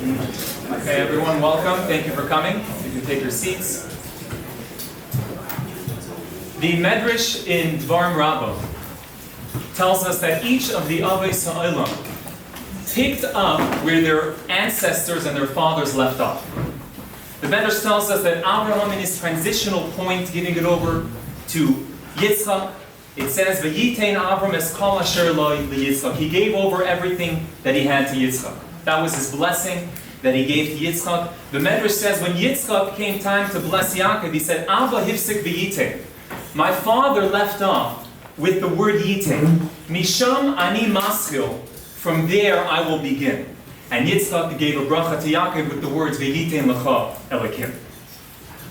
Okay, everyone, welcome. Thank you for coming. You can take your seats. The Medrash in Dvarim Rabbah tells us that each of the Avos Ha'olam picked up where their ancestors and their fathers left off. The Medrash tells us that Abraham, in his transitional point, giving it over to Yitzchak, it says, "V'yitein Avram es kol asher lo liYitzchak." He gave over everything that he had to Yitzchak. That was his blessing that he gave to Yitzchak. The Medrash says when Yitzchak came time to bless Yaakov, he said, "Abba hifsik v'yitein." My father left off with the word yitein. Misham ani maschil. From there I will begin. And Yitzchak gave a bracha to Yaakov with the words v'yitein lecha Elokim.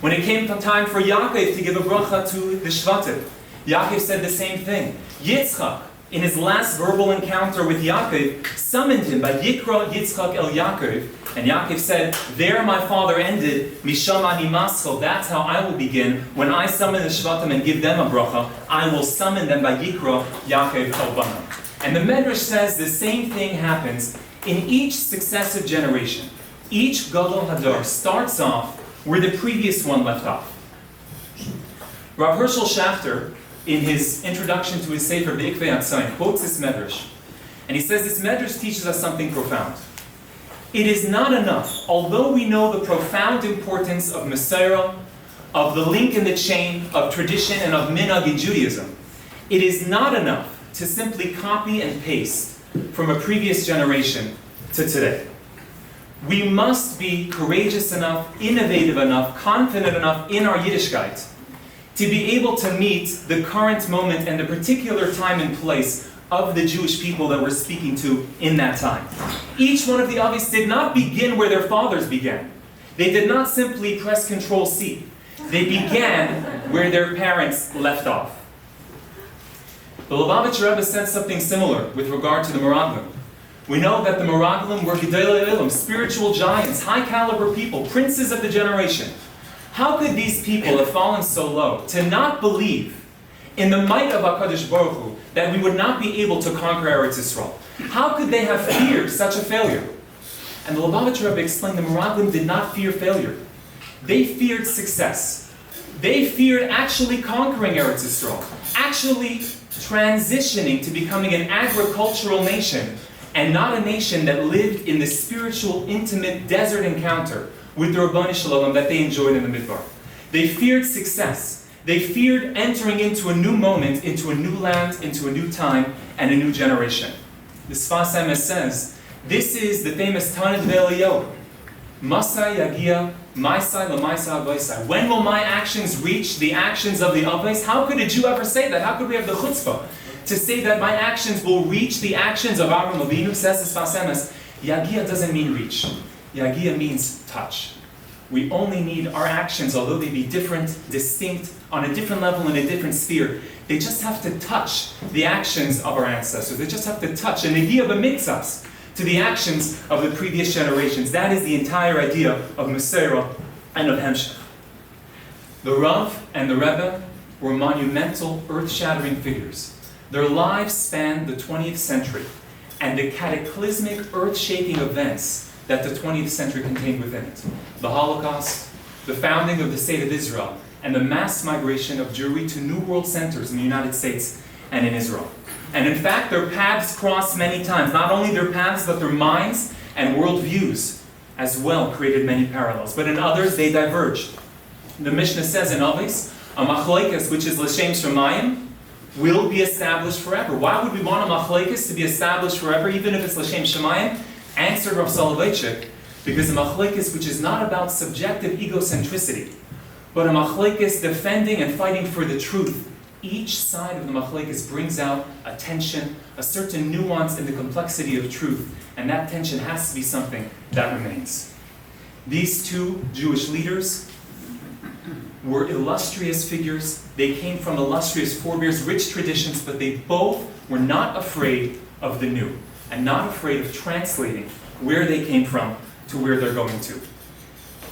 When it came time for Yaakov to give a bracha to the Shvatim, Yaakov said the same thing. Yitzchak, in his last verbal encounter with Yaakov, summoned him by Yikra Yitzchak el Yaakov, and Yaakov said, "There my father ended, Misham ani maschil, that's how I will begin. When I summon the Shvatim and give them a bracha, I will summon them by Yikra Yaakov el Banam." And the Medrash says the same thing happens in each successive generation. Each Gadol Hadar starts off where the previous one left off. Rav Hershel Schachter, in his introduction to his Sefer B'ikvei Hatzayin, quotes this Medrash. And he says this Medrash teaches us something profound. It is not enough, although we know the profound importance of Mesorah, of the link in the chain, of tradition, and of minhag in Judaism, it is not enough to simply copy and paste from a previous generation to today. We must be courageous enough, innovative enough, confident enough in our Yiddishkeit to be able to meet the current moment and the particular time and place of the Jewish people that we're speaking to in that time. Each one of the Avos did not begin where their fathers began. They did not simply press Control-C. They began where their parents left off. The Lubavitcher Rebbe said something similar with regard to the Meraglim. We know that the Meraglim were Gedolei Olam, spiritual giants, high-caliber people, princes of the generation. How could these people have fallen so low to not believe in the might of HaKadosh Baruch Hu that we would not be able to conquer Eretz Yisrael? How could they have feared such a failure? And the Lubavitcher Rebbe explained the Meraglim did not fear failure. They feared success. They feared actually conquering Eretz Yisrael, actually transitioning to becoming an agricultural nation and not a nation that lived in the spiritual, intimate desert encounter with the Rabbani Shalom that they enjoyed in the Midbar. They feared success. They feared entering into a new moment, into a new land, into a new time, and a new generation. The Sfas Emes says, this is the famous Tanit Ve'Eliyahu. Masai yagia, maisai lamaisai avaisai. When will my actions reach the actions of the Avos? How could a Jew ever say that? How could we have the chutzpah to say that my actions will reach the actions of Avraham Avinu? Says the Sfas Emes, yagia doesn't mean reach. Yagia means touch. We only need our actions, although they be different, distinct, on a different level, in a different sphere. They just have to touch the actions of our ancestors. They just have to touch and yagia b'mitzvos to the actions of the previous generations. That is the entire idea of Mesorah and of Hemshech. The Rav and the Rebbe were monumental, earth-shattering figures. Their lives spanned the 20th century, and the cataclysmic, earth-shaking events that the 20th century contained within it. The Holocaust, the founding of the State of Israel, and the mass migration of Jewry to New World centers in the United States and in Israel. And in fact, their paths crossed many times. Not only their paths, but their minds and worldviews as well created many parallels. But in others, they diverged. The Mishnah says in Avos, a machlokes, which is l'shem shamayim, will be established forever. Why would we want a machlokes to be established forever, even if it's l'shem shamayim? Answered Rav Soloveitchik, because a machlokes which is not about subjective egocentricity, but a machlokes defending and fighting for the truth. Each side of the machlokes brings out a tension, a certain nuance in the complexity of truth, and that tension has to be something that remains. These two Jewish leaders were illustrious figures. They came from illustrious forebears, rich traditions, but they both were not afraid of the new, and not afraid of translating where they came from to where they're going to.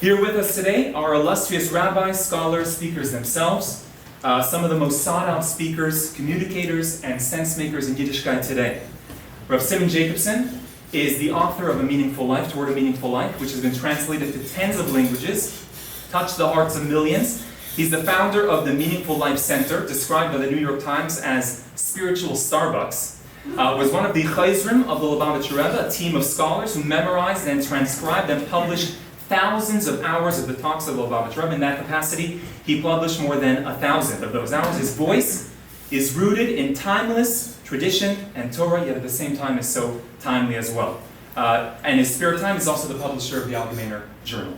Here with us today are illustrious rabbis, scholars, speakers themselves, some of the most sought-out speakers, communicators, and sense makers in Yiddishkeit today. Rav Simon Jacobson is the author of A Meaningful Life, Toward a Meaningful Life, which has been translated to tens of languages, touched the hearts of millions. He's the founder of the Meaningful Life Center, described by the New York Times as spiritual Starbucks. Was one of the chayzrim of the Lubavitcher Rebbe, a team of scholars who memorized and transcribed and published thousands of hours of the talks of the Lubavitcher Rebbe. In that capacity, he published more than 1,000 of those hours. His voice is rooted in timeless tradition and Torah, yet at the same time is so timely as well. And his spare time is also the publisher of the Allgemeiner Journal.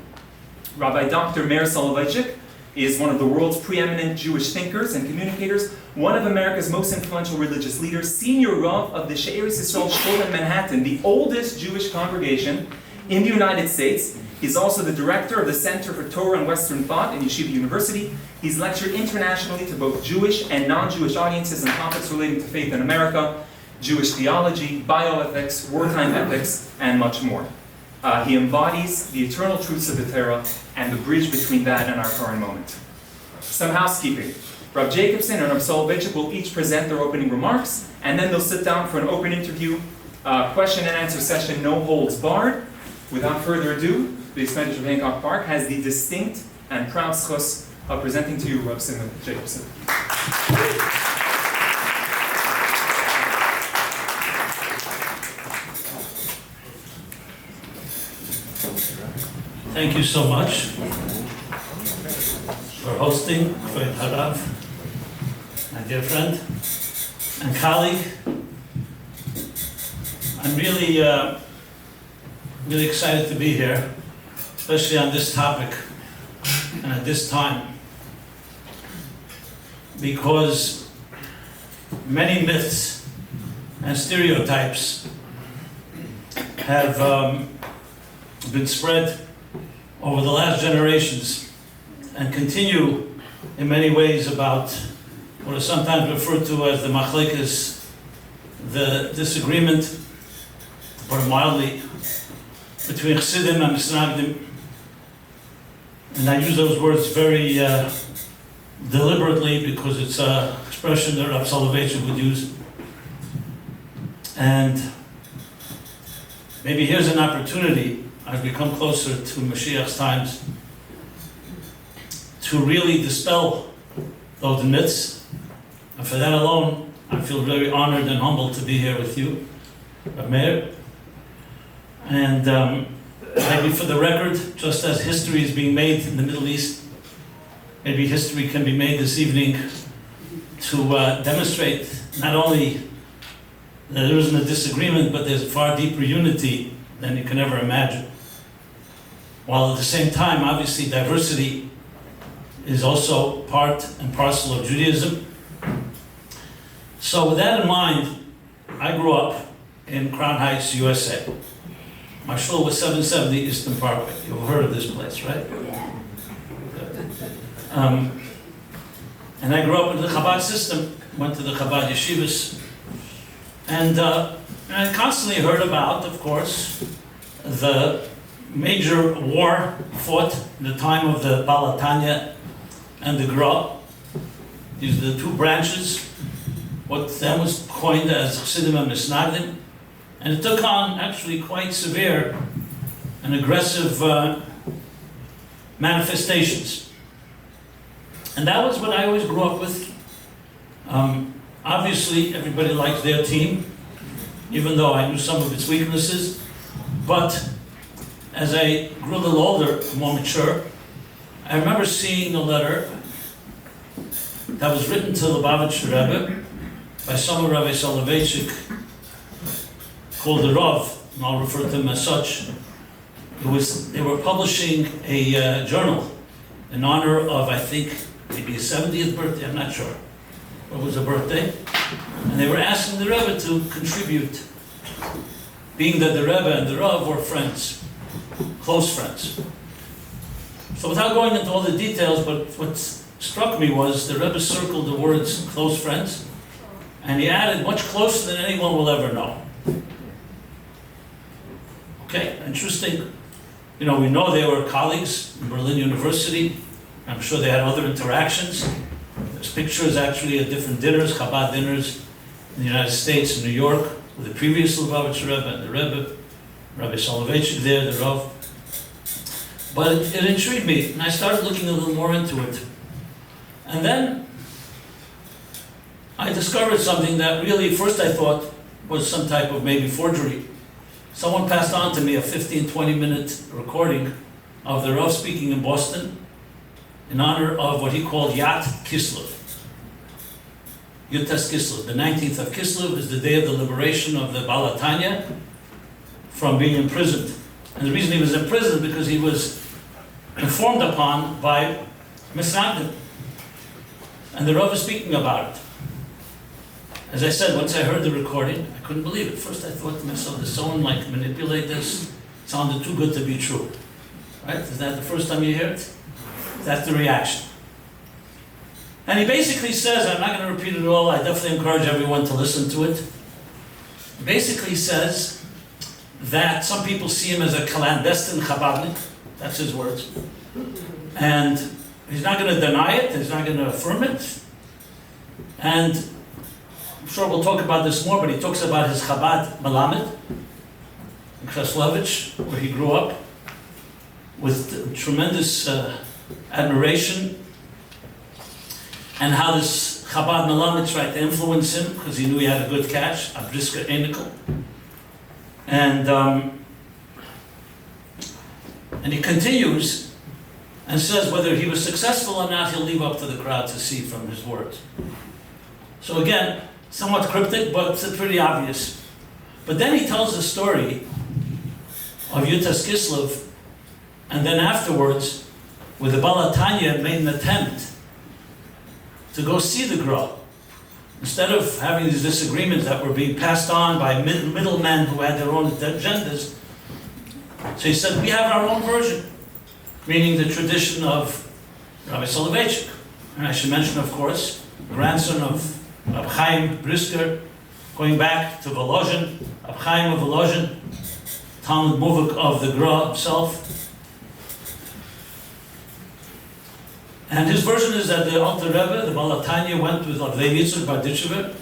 Rabbi Dr. Meir Soloveitchik is one of the world's preeminent Jewish thinkers and communicators, one of America's most influential religious leaders, senior Rav of the She'eris Yisrael Shul in Manhattan, the oldest Jewish congregation in the United States. He's also the director of the Center for Torah and Western Thought in Yeshiva University. He's lectured internationally to both Jewish and non-Jewish audiences on topics relating to faith in America, Jewish theology, bioethics, wartime ethics, and much more. He embodies the eternal truths of the Torah and the bridge between that and our current moment. Some housekeeping. Rav Jacobson and Rav Soloveitchik will each present their opening remarks, and then they'll sit down for an open interview, question and answer session, no holds barred. Without further ado, the expenditure of Hancock Park has the distinct and proud schus of presenting to you Rav Simon Jacobson. Thank you so much for hosting, for Harav, my dear friend and colleague. I'm really excited to be here, especially on this topic and at this time, because many myths and stereotypes have been spread over the last generations and continue in many ways about what is sometimes referred to as the machlekes, the disagreement, to put it mildly, between Chassidim and Misnagdim. And I use those words very deliberately because it's an expression that Rav Soloveitchik would use. And maybe here's an opportunity as we come closer to Mashiach's times to really dispel those myths. And for that alone, I feel very honored and humbled to be here with you, Rabbi Meir. And maybe for the record, just as history is being made in the Middle East, maybe history can be made this evening to demonstrate not only that there isn't a disagreement, but there's a far deeper unity than you can ever imagine. While at the same time, obviously, diversity is also part and parcel of Judaism. So with that in mind, I grew up in Crown Heights, USA. My shul was 770 Eastern Parkway. You've heard of this place, right? Yeah. And I grew up in the Chabad system, went to the Chabad yeshivas, and I constantly heard about, of course, the major war fought in the time of the Baal Tanya and the Gra. These are the two branches, what then was coined as Chassidim and Misnagdim. And it took on actually quite severe and aggressive manifestations. And that was what I always grew up with. Obviously, everybody liked their team, even though I knew some of its weaknesses. But as I grew a little older, more mature, I remember seeing a letter that was written to the Lubavitcher Rebbe by some Rabbi Soloveitchik, called the Rav, and I'll refer to him as such. They were publishing a journal in honor of, I think, maybe his 70th birthday, I'm not sure. What was the birthday? And they were asking the Rebbe to contribute, being that the Rebbe and the Rav were friends, close friends. So without going into all the details, but what struck me was the Rebbe circled the words close friends, and he added much closer than anyone will ever know. Okay, interesting. You know, we know they were colleagues in Berlin University. I'm sure they had other interactions. There's pictures actually at different dinners, Chabad dinners in the United States, in New York, with the previous Lubavitcher Rebbe and the Rebbe. Rabbi Soloveitchik there, the Rav. But it intrigued me, and I started looking a little more into it. And then I discovered something that really, first I thought was some type of maybe forgery. Someone passed on to me a 15-20 minute recording of the Rav speaking in Boston in honor of what he called Yat Kislev. Yutas Kislev. The 19th of Kislev is the day of the liberation of the Baal Tanya from being imprisoned. And the reason he was imprisoned because he was informed upon by Misnagdim. And the Rav is speaking about it. As I said, once I heard the recording, I couldn't believe it. First I thought to myself, did someone manipulate this? It sounded too good to be true. Right? Is that the first time you hear it? That's the reaction. And he basically says, I'm not going to repeat it all, I definitely encourage everyone to listen to it. He basically says that some people see him as a clandestine Chabadnik, that's his words. And he's not going to deny it, he's not going to affirm it. And I'm sure we'll talk about this more, but he talks about his Chabad Melamed in Soloveitchik, where he grew up, with tremendous admiration, and how this Chabad Melamed tried to influence him because he knew he had a good catch, a brisker enikel. And he continues and says whether he was successful or not, he'll leave up to the crowd to see from his words. So again, somewhat cryptic, but it's pretty obvious. But then he tells the story of Yutas Kislev, and then afterwards, where the Baal Tanya made an attempt to go see the Gra. Instead of having these disagreements that were being passed on by middlemen who had their own agendas, so he said, we have our own version, meaning the tradition of Rabbi Soloveitchik. And I should mention, of course, grandson of Rab Chaim Brisker, going back to Volozhin, Rab Chaim of Volozhin, Talmud Muvik of the Gra himself. And his version is that the Alter Rebbe, the Baal Tanya, went with Rabbi Yitzchak Barditchever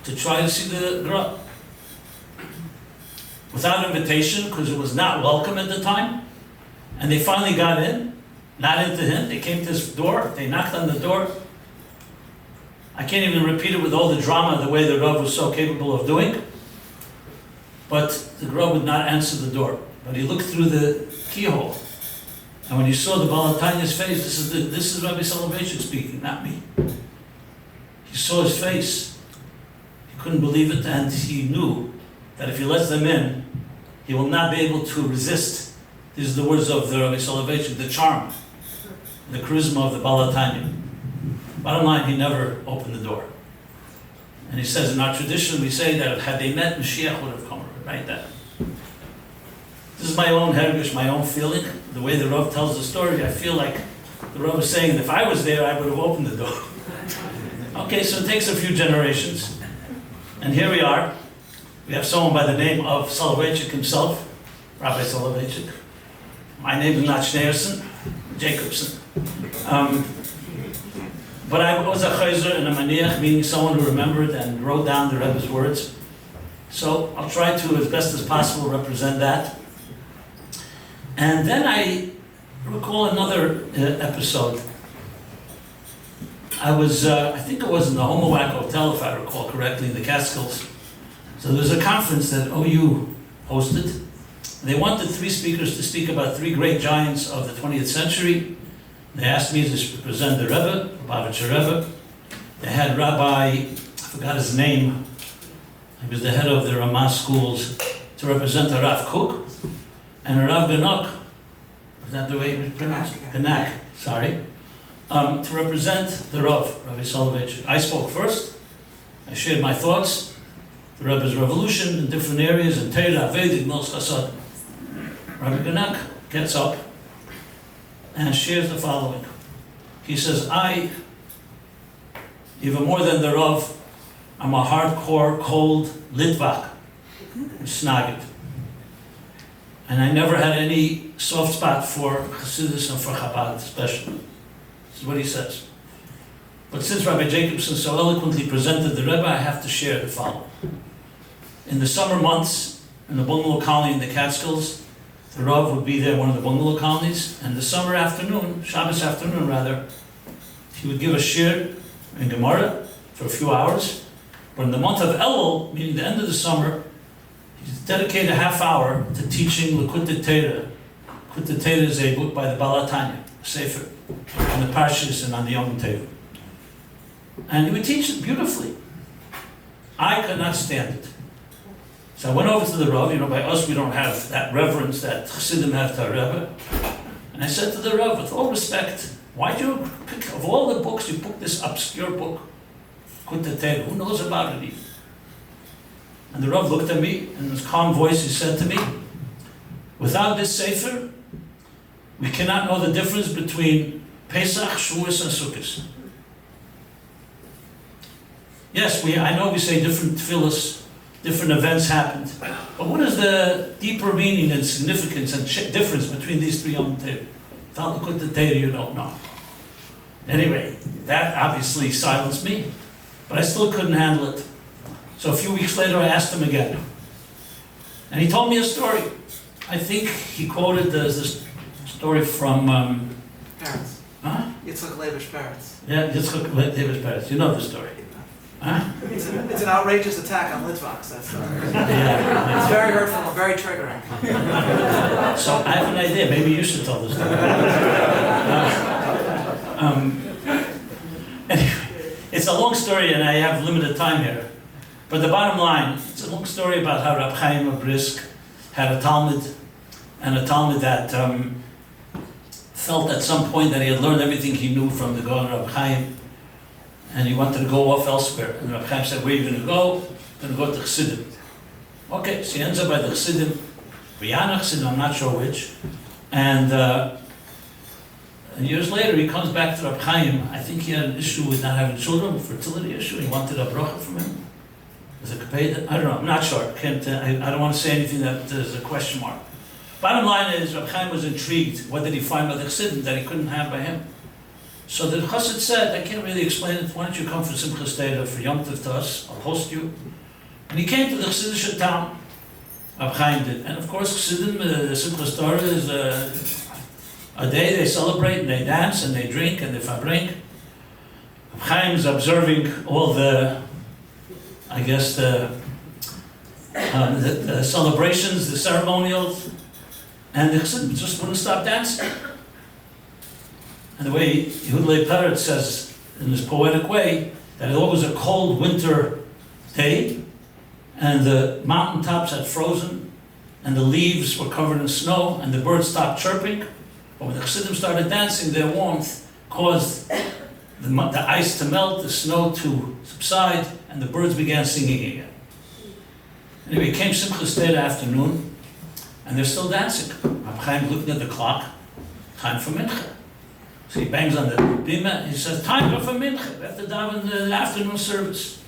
to try to see the Gra. Without invitation, because it was not welcome at the time. And they finally got in, not into him. They came to his door, they knocked on the door. I can't even repeat it with all the drama, the way the Rav was so capable of doing. But the Gra would not answer the door. But he looked through the keyhole. And when he saw the Baal Tanya's face, this is Rabbi Soloveitchik speaking, not me. He saw his face. He couldn't believe it, and he knew that if he lets them in, he will not be able to resist. These are the words of the Rabbi Soloveitchik, the charm, the charisma of the Baal Tanya. Bottom line, he never opened the door. And he says, in our tradition, we say that had they met, Mashiach would have come right there. This is my own hergish, my own feeling. The way the Rav tells the story, I feel like the Rav is saying, if I was there, I would have opened the door. Okay, so it takes a few generations. And here we are. We have someone by the name of Soloveitchik himself, Rabbi Soloveitchik. My name is not Schneerson, Jacobson. But I was a chayzer and a maniach, meaning someone who remembered and wrote down the Rebbe's words. So I'll try to, as best as possible, represent that. And then I recall another episode. I was, I think it was in the Homowak Hotel, if I recall correctly, in the Catskills. So there was a conference that OU hosted. They wanted 3 speakers to speak about 3 great giants of the 20th century. They asked me to present the Rebbe, Lubavitcher Rebbe. They had Rabbi, I forgot his name, he was the head of the Ramah schools, to represent a Rav Kook, and a Rav Ganok, is that the way it was pronounced? Ganak, sorry, to represent the Rav, Rabbi Soloveitchik. I spoke first, I shared my thoughts, the Rebbe's revolution in different areas, in Torah, Vedic, Mos Chasad. Rabbi Ganak gets up and shares the following. He says, I, even more than the Rav, I'm a hardcore, cold Litvak, Snagit. And I never had any soft spot for Chassidus and for Chabad especially. This is what he says. But since Rabbi Jacobson so eloquently presented the Rebbe, I have to share the following. In the summer months, in a bungalow colony in the Catskills. The Rav would be there, one of the bungalow colonies, and the summer afternoon, Shabbos afternoon rather, he would give a shir in Gemara for a few hours. But in the month of Elul, meaning the end of the summer, he dedicated a half hour to teaching Likutei Torah. Likutei Torah is a book by the Baal HaTanya, a sefer, on the Parshas and on the Yom Tov. And he would teach it beautifully. I could not stand it. So I went over to the Rav. By us we don't have that reverence that Chassidim have to our Rebbe. And I said to the Rav, with all respect, why do you pick, of all the books, you pick this obscure book? Likutei Torah, who knows about it even? And the Rav looked at me, and in his calm voice he said to me, without this sefer, we cannot know the difference between Pesach, Shavuos, and Sukkot. Yes, I know we say different tefillos, different events happened, but what is the deeper meaning and significance and difference between these three Yom Tov? Without Likutei Torah, you don't know. Anyway, that obviously silenced me, but I still couldn't handle it. So a few weeks later, I asked him again, and he told me a story. I think he quoted this story from Parents. Huh? Yitzchak Leib's parents. Yeah, Yitzchak Leib's parents. You know the story. Huh? It's an outrageous attack on Litvaks, that story. Yeah. It's very hurtful and very triggering. So I have an idea. Maybe you should tell the story. Anyway, it's a long story, and I have limited time here. But the bottom line, it's a long story about how Rab Chaim of Brisk had a Talmud, and a Talmud that felt at some point that he had learned everything he knew from the Gaon Rab Chaim, and he wanted to go off elsewhere. And Rab Chaim said, where are you going to go? I'm going to go to Chassidim. Okay, so he ends up by the Chassidim, V'yana Chassidim, I'm not sure which. And years later, he comes back to Rab Chaim. I think he had an issue with not having children, a fertility issue. He wanted a bracha from him. Is it kapeda? I don't know. I'm not sure. I don't want to say anything that there's a question mark. Bottom line is, Rab Chaim was intrigued. What did he find by the Chassidim that he couldn't have by him? So the Chassid said, I can't really explain it. Why don't you come for Simchas Torah, for Yom Tov to us? I'll host you. And he came to the Chassidish town. Rab Chaim did. And of course, Chassidim, Simchas Torah is a day they celebrate, and they dance, and they drink, and they fabrik. Rab Chaim is observing all the, I guess, the celebrations, the ceremonials, and the Chassidim just wouldn't stop dancing. And the way Yehud Peret says in his poetic way, that it was a cold winter day, and the mountaintops had frozen, and the leaves were covered in snow, and the birds stopped chirping. But when the Chassidim started dancing, their warmth caused the ice to melt, the snow to subside, and the birds began singing again. Anyway, it came Simchas Torah afternoon, and they're still dancing. Rab Chaim looking at the clock, time for mincha. So he bangs on the bima, he says, time for mincha, we have to daven the afternoon service.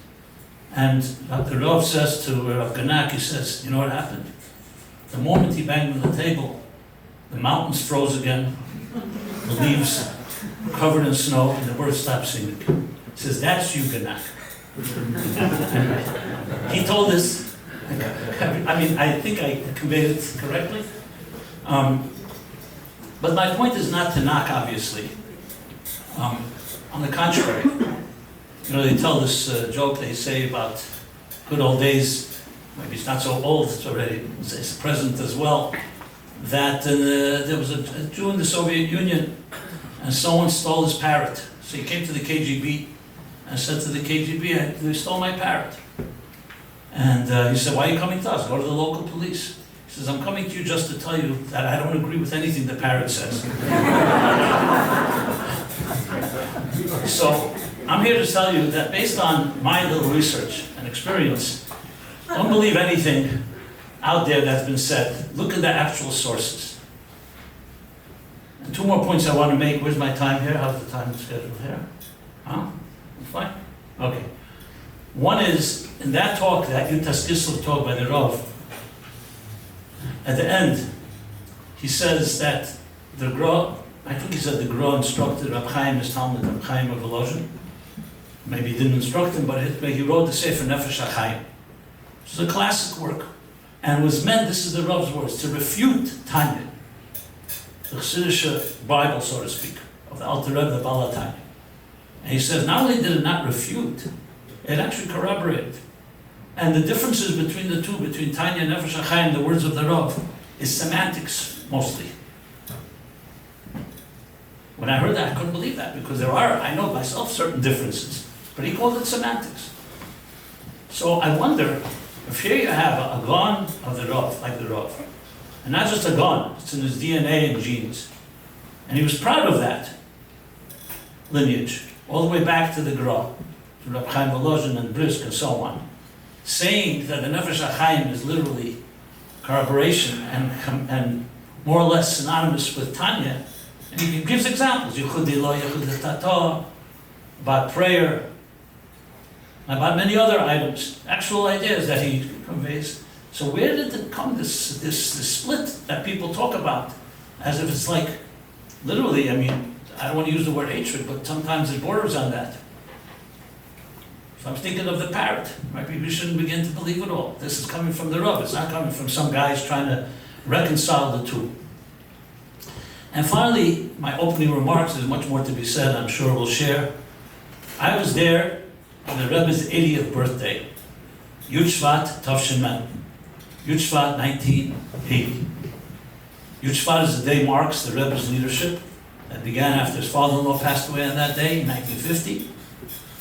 And the Rav says to Rav Ganak, he says, you know what happened? The moment he banged on the table, the mountains froze again, the leaves covered in snow, and the birds stopped singing. He says, that's you, Ganak. He told us, I think I conveyed it correctly. But my point is not to knock, obviously. On the contrary, they tell this joke they say about good old days, maybe it's not so old, it's present as well, that there was a Jew in the Soviet Union, and someone stole his parrot. So he came to the KGB and said to the KGB, they stole my parrot. And he said, why are you coming to us? Go to the local police. He says, I'm coming to you just to tell you that I don't agree with anything the parrot says. So I'm here to tell you that based on my little research and experience, don't believe anything out there that's been said. Look at the actual sources. And two more points I want to make. Where's my time here? How's the time schedule here? Huh? Fine? Okay. One is, in that talk, that Yutas Kislev talk by the Rav, at the end, he says that the Gra, I think he said the Gra instructed Rab Chaim, his Talmud, Rab Chaim of Volozhin. Maybe he didn't instruct him, but he wrote the Sefer Nefesh HaChaim. It's a classic work. and was meant, this is the Rav's words, to refute Tanya, the Chassidish Bible, so to speak, of the Alter Rebbe, the Baal Tanya. And he says, not only did it not refute, it actually corroborated. And the differences between the two, between Tanya and Nefesh HaChaim, the words of the Rav, is semantics, mostly. When I heard that, I couldn't believe that, because there are, I know myself, certain differences. But he called it semantics. So I wonder, if here you have a gun of the Rav, like the Rav, and not just a gun, it's in his DNA and genes. And he was proud of that lineage, all the way back to the Gra, to Reb Chaim Volozhin and Brisk and so on, saying that the Nefesh HaChaim is literally corroboration and more or less synonymous with Tanya. And he gives examples, Yichud Elo, Yichud Tato, about prayer, about many other items, actual ideas that he conveys. So where did it come, this split that people talk about, as if it's like, literally, I mean, I don't want to use the word hatred, but sometimes it borders on that. So I'm thinking of the parrot. Maybe we shouldn't begin to believe it all. This is coming from the Rav. It's not coming from some guys trying to reconcile the two. And finally, my opening remarks, there's much more to be said, I'm sure we'll share. I was there on the Rebbe's 80th birthday, Yud Shvat Tavshin Mem, Yud Shvat 1980. Yud Shvat is the day marks the Rebbe's leadership that began after his father-in-law passed away on that day in 1950.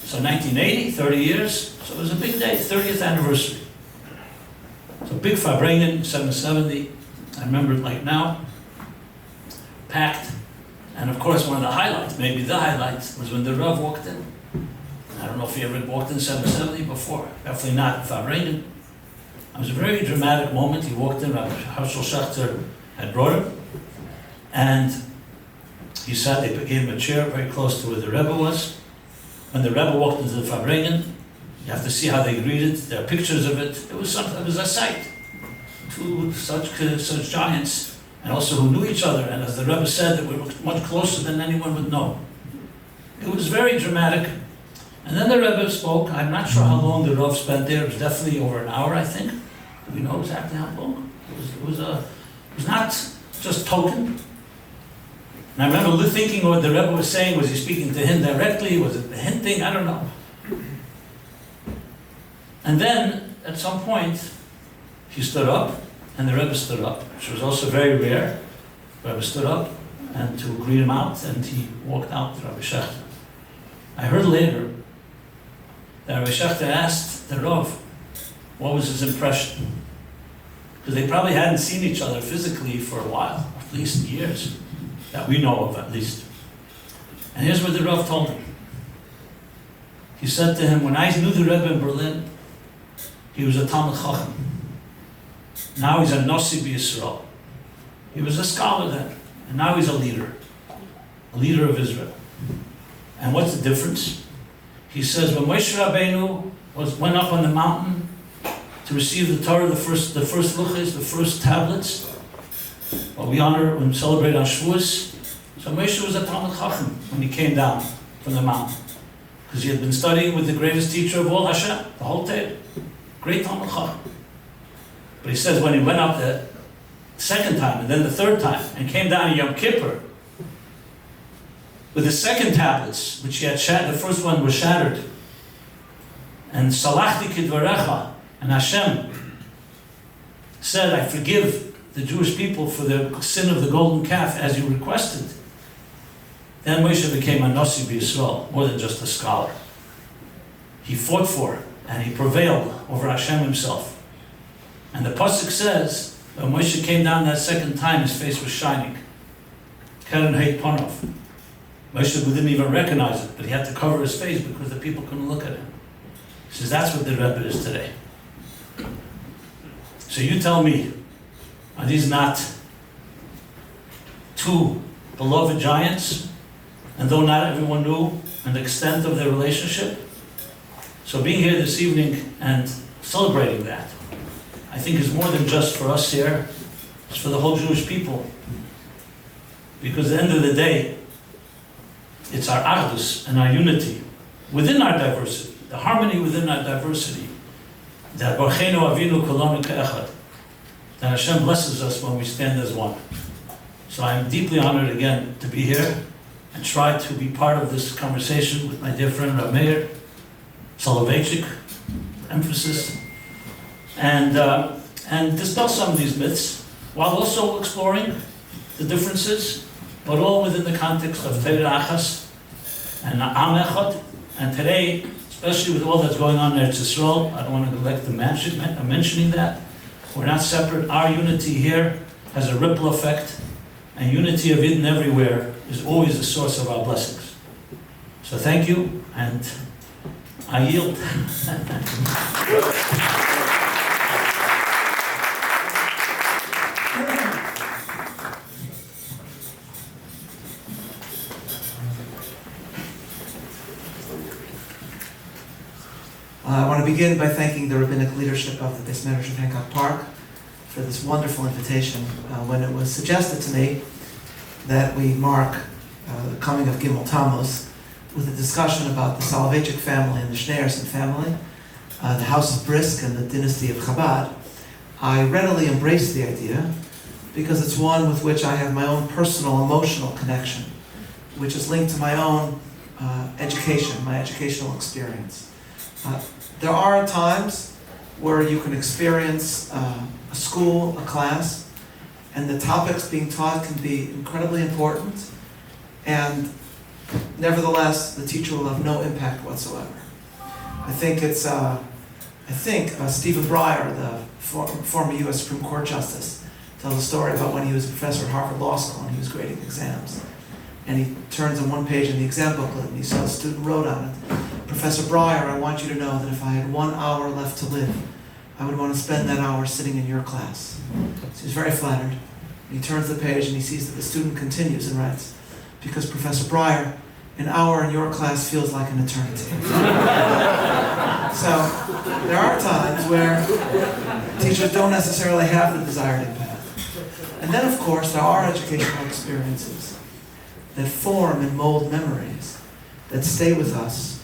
So 1980, 30 years, so it was a big day, 30th anniversary. So big Farbrengen, 770, I remember it like now, packed. And of course, one of the highlights, maybe the highlight, was when the Rav walked in. I don't know if he ever walked in 770 before, definitely not Farbrengen. It was a very dramatic moment. He walked in, Rabbi Herschel Schachter had brought him, and he sat, they gave him a chair very close to where the Rebbe was. When the Rebbe walked into the Farbrengen, you have to see how they greeted. There are pictures of it. It was a sight. Two such giants, and also who knew each other. And as the Rebbe said, they were much closer than anyone would know. It was very dramatic. And then the Rebbe spoke. I'm not sure how long the Rav spent there. It was definitely over an hour, I think. Do we know exactly how long? It was not just token. And I remember thinking what the Rebbe was saying. Was he speaking to him directly? Was it hinting? I don't know. And then, at some point, he stood up, and the Rebbe stood up, which was also very rare. The Rebbe stood up and to greet him out, and he walked out to Rabbi Schachter. I heard later that Rabbi Schachter asked the Rav what was his impression. Because they probably hadn't seen each other physically for a while, at least years. That we know of, at least. And here's what the Rav told him. He said to him, when I knew the Rebbe in Berlin, he was a Talmid Chacham. Now he's a Nossi B'Yisrael. He was a scholar then, and now he's a leader of Israel. And what's the difference? He says, when Moshe Rabbeinu went up on the mountain to receive the Torah, the first luchas, the first tablets, what we honor and celebrate on Shavuos. So Moshe was a Talmid Chacham when he came down from the mountain, because he had been studying with the greatest teacher of all, Hashem, the whole Torah. Great Talmid Chacham. But he says when he went up the second time and then the third time and came down in Yom Kippur with the second tablets, which he had shattered, the first one was shattered, and Salachti Kidvarecha, and Hashem said, I forgive the Jewish people for the sin of the golden calf as you requested. Then Moshe became a Nossi B'Yisrael, more than just a scholar. He fought for and he prevailed over Hashem himself. And the pasuk says, when Moshe came down that second time, his face was shining. Keren Heit Panov. Moshe didn't even recognize it, but he had to cover his face because the people couldn't look at him. He says, that's what the Rebbe is today. So you tell me, are these not two beloved giants? And though not everyone knew the extent of their relationship, so being here this evening and celebrating that, I think is more than just for us here, it's for the whole Jewish people. Because at the end of the day, it's our achdus and our unity within our diversity, the harmony within our diversity, that Barchenu Avinu Kolonu Ke'echad, that Hashem blesses us when we stand as one. So I'm deeply honored again to be here and try to be part of this conversation with my dear friend Rabbi Soloveitchik, emphasis, and dispel some of these myths while also exploring the differences, but all within the context of Torah Achas and Am Echad. And today, especially with all that's going on in Eretz Yisrael, I don't want to neglect mentioning that. We're not separate. Our unity here has a ripple effect, and unity of Eden everywhere is always the source of our blessings. So thank you, and I yield. I want to begin by thanking the rabbinic leadership of the Beis Medrash of Hancock Park for this wonderful invitation. When it was suggested to me that we mark the coming of Gimel Tammuz with a discussion about the Soloveitchik family and the Schneerson family, the House of Brisk and the dynasty of Chabad, I readily embraced the idea because it's one with which I have my own personal emotional connection, which is linked to my own education, my educational experience. There are times where you can experience a school, a class, and the topics being taught can be incredibly important, and nevertheless, the teacher will have no impact whatsoever. I think Stephen Breyer, the former U.S. Supreme Court Justice, tells a story about when he was a professor at Harvard Law School and he was grading exams. And he turns on one page in the exam booklet and he saw a student wrote on it, "Professor Breyer, I want you to know that if I had 1 hour left to live, I would want to spend that hour sitting in your class." So he's very flattered. He turns the page and he sees that the student continues and writes, "Because Professor Breyer, an hour in your class feels like an eternity." So there are times where teachers don't necessarily have the desired impact. And then, of course, there are educational experiences that form and mold memories that stay with us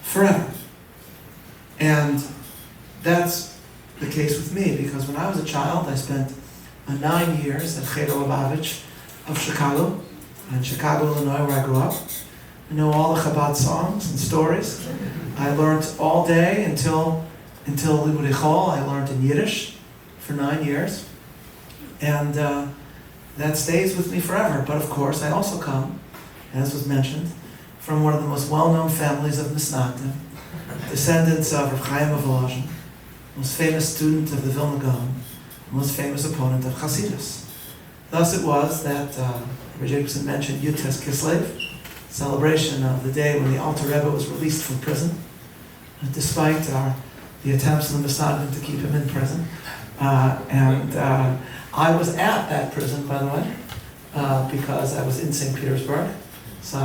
forever. And that's the case with me, because when I was a child, I spent 9 years at Cheder Lubavitcher of Chicago, in Chicago, Illinois, where I grew up. I know all the Chabad songs and stories. I learned all day until Libudei Chol. I learned in Yiddish for 9 years. And that stays with me forever. But of course, I also come, as was mentioned, from one of the most well-known families of Misnagdim, descendants of Rav Chaim of Volozhin, most famous student of the Vilna Gaon, most famous opponent of Hasidus. Thus it was that Rabbi Jacobson mentioned Yud Tes Kislev, celebration of the day when the Alter Rebbe was released from prison, despite the attempts of the Misnagdim to keep him in prison. I was at that prison, by the way, because I was in St. Petersburg. So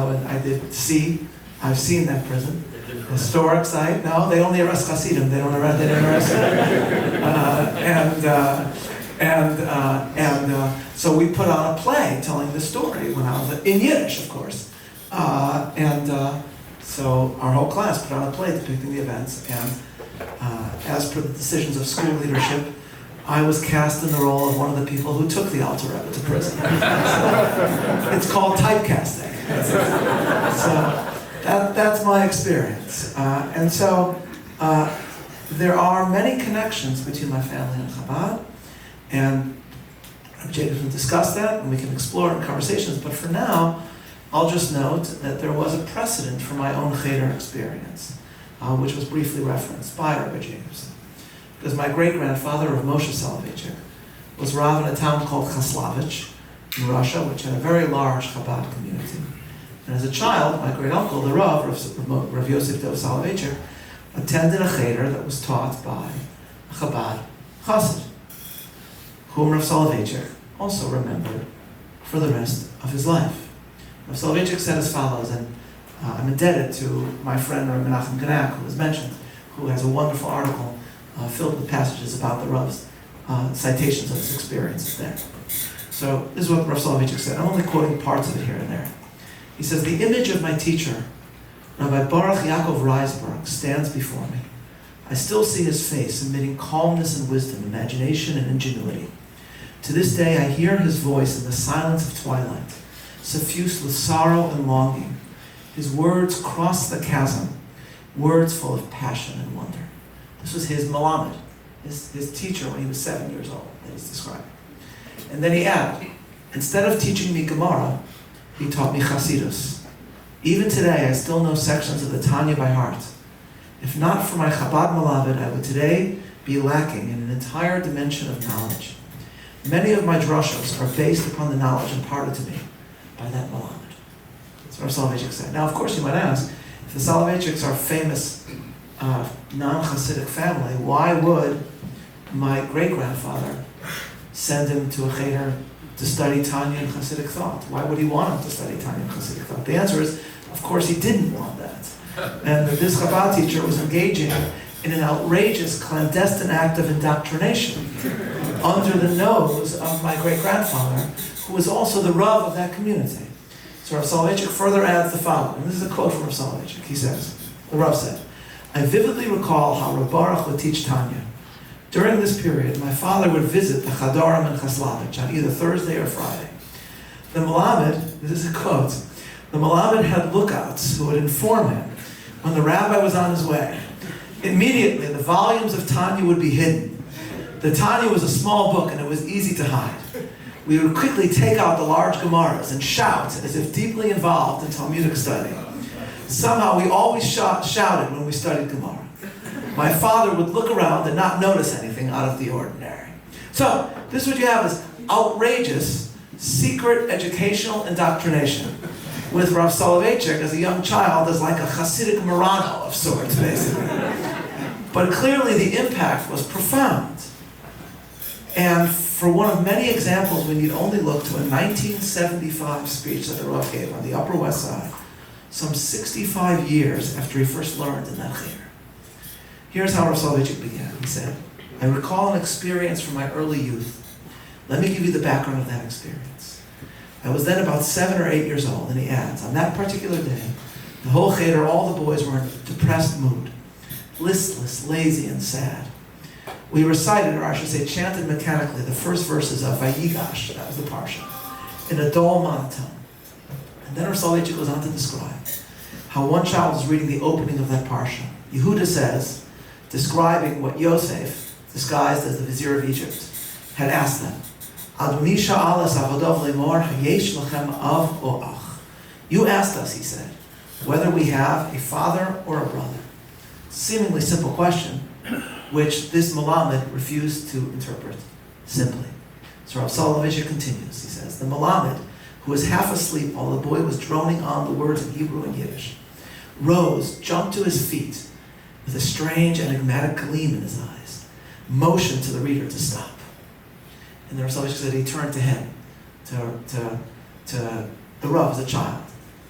I've seen that prison. Historic site. No, they only arrest Hasidim. They don't arrest so we put on a play telling the story when I was in Yiddish, of course. So our whole class put on a play depicting the events. And as per the decisions of school leadership, I was cast in the role of one of the people who took the Alter Rebbe to prison. So, it's called typecasting. So that's my experience. And so there are many connections between my family and Chabad, and Rabbi Jacobson discussed that, and we can explore in conversations. But for now, I'll just note that there was a precedent for my own Cheder experience, which was briefly referenced by Rabbi Jacobson. Because my great-grandfather of Moshe Soloveitchik was Rav in a town called Chaslavich in Russia, which had a very large Chabad community. And as a child, my great-uncle, the Rav Yosef Dov Soloveitchik, attended a Cheder that was taught by a Chabad Chassid, whom Rav Soloveitchik also remembered for the rest of his life. Rav Soloveitchik said as follows, and I'm indebted to my friend Rabbi Menachem Gnak, who was mentioned, who has a wonderful article filled with passages about the Rav's citations of his experiences there. So this is what Rav Soloveitchik said. I'm only quoting parts of it here and there. He says, "The image of my teacher, Rabbi Baruch Yaakov Reisberg, stands before me. I still see his face emitting calmness and wisdom, imagination and ingenuity. To this day I hear his voice in the silence of twilight, suffused with sorrow and longing. His words cross the chasm, words full of passion and wonder. This was his Melamed, his teacher when he was 7 years old, that he's describing. And then he added, instead of teaching me Gemara, he taught me Chasidus. Even today, I still know sections of the Tanya by heart. If not for my Chabad Melamed, I would today be lacking in an entire dimension of knowledge. Many of my drushos are based upon the knowledge imparted to me by that Melamed. That's what our Soloveitchik said. Now, of course, you might ask, if the Soloveitchiks are famous non-Hasidic family, why would my great-grandfather send him to a cheder to study Tanya and Hasidic thought? Why would he want him to study Tanya and Hasidic thought? The answer is, of course, he didn't want that. And this Chabad teacher was engaging in an outrageous, clandestine act of indoctrination under the nose of my great-grandfather, who was also the Rav of that community. So Rav Soloveitchik further adds the following. This is a quote from Rav Soloveitchik. He says, the Rav said, I vividly recall how Rav Baruch would teach Tanya. During this period, my father would visit the Chadarim and Chaslavich on either Thursday or Friday. The Melamed, this is a quote, the Melamed had lookouts who would inform him when the rabbi was on his way. Immediately, the volumes of Tanya would be hidden. The Tanya was a small book and it was easy to hide. We would quickly take out the large Gemaras and shout as if deeply involved in Talmudic study. Somehow we always shouted when we studied Gemara. My father would look around and not notice anything out of the ordinary. So, this is what you have is outrageous, secret educational indoctrination with Rav Soloveitchik as a young child as like a Hasidic Murano of sorts, basically. But clearly the impact was profound. And for one of many examples, we need only look to a 1975 speech that the Rav gave on the Upper West Side, some 65 years after he first learned in that cheder. Here's how Rav Soloveitchik began. He said, I recall an experience from my early youth. Let me give you the background of that experience. I was then about 7 or 8 years old, and he adds, on that particular day, the whole cheder, all the boys were in a depressed mood, listless, lazy, and sad. We recited, or I should say chanted mechanically, the first verses of Vayigash, that was the parsha, in a dull monotone. And then Rav Soloveitchik goes on to describe how one child was reading the opening of that parsha. Yehuda says, describing what Yosef, disguised as the vizier of Egypt, had asked them. Adoni sha'al es avodov lemor hayesh lachem av o ach. You asked us, he said, whether we have a father or a brother. Seemingly simple question, which this Melamed refused to interpret simply. So Rav Soloveitchik continues, he says, the Melamed, who was half asleep while the boy was droning on the words in Hebrew and Yiddish, rose, jumped to his feet, with a strange enigmatic gleam in his eyes, motioned to the reader to stop. And the Rav Soloveitchik said he turned to him, to the Rav as a child.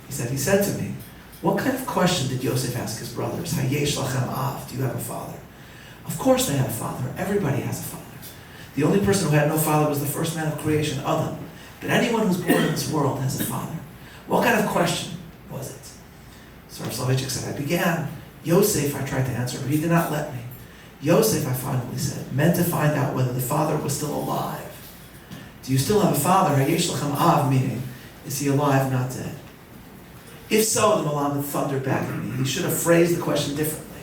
He said to me, what kind of question did Yosef ask his brothers? Hayesh lachem av, do you have a father? Of course they had a father. Everybody has a father. The only person who had no father was the first man of creation, Adam. But anyone who's born in this world has a father. What kind of question was it? So Rav Soloveitchik said, I began. Yosef, I tried to answer, but he did not let me. Yosef, I finally said, meant to find out whether the father was still alive. Do you still have a father? Hayesh lachem av, meaning, is he alive, not dead? If so, the Melamed thundered back at me. He should have phrased the question differently,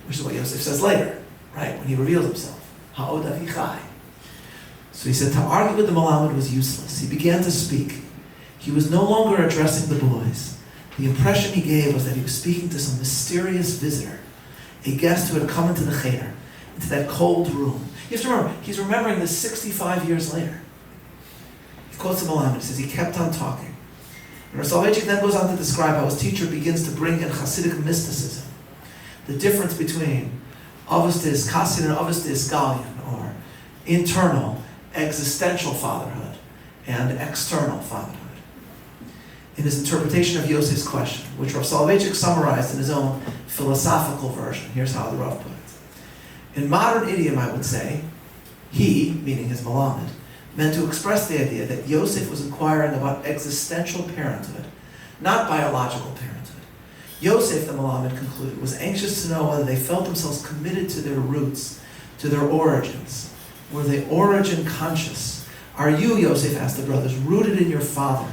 which is what Yosef says later, right, when he reveals himself. Ha'od avichai. So he said, to argue with the Melamed was useless. He began to speak. He was no longer addressing the boys. The impression he gave was that he was speaking to some mysterious visitor, a guest who had come into the cheder, into that cold room. You have to remember, he's remembering this 65 years later. He quotes the Melamed. He says, he kept on talking. And Rav Soloveitchik then goes on to describe how his teacher begins to bring in Hasidic mysticism, the difference between avostis kasin and avostis galion, or internal, existential fatherhood and external fatherhood. In his interpretation of Yosef's question, which Rav Soloveitchik summarized in his own philosophical version, here's how the Rav put it. In modern idiom, I would say, he, meaning his Melamed, meant to express the idea that Yosef was inquiring about existential parenthood, not biological parenthood. Yosef, the Malamed concluded, was anxious to know whether they felt themselves committed to their roots, to their origins. Were they origin conscious? Are you, Yosef asked the brothers, rooted in your father?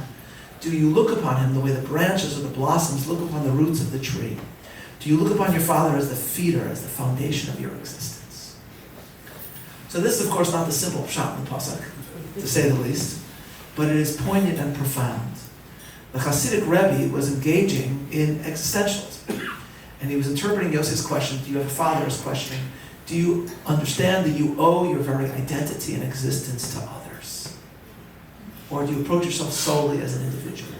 Do you look upon him the way the branches or the blossoms look upon the roots of the tree? Do you look upon your father as the feeder, as the foundation of your existence? So this is, of course, not the simple pshat in the pasuk, to say the least, but it is poignant and profound. The Hasidic Rebbe was engaging in existentialism, and he was interpreting Yosef's question, do you have a father, as questioning, do you understand that you owe your very identity and existence to others? Or do you approach yourself solely as an individual?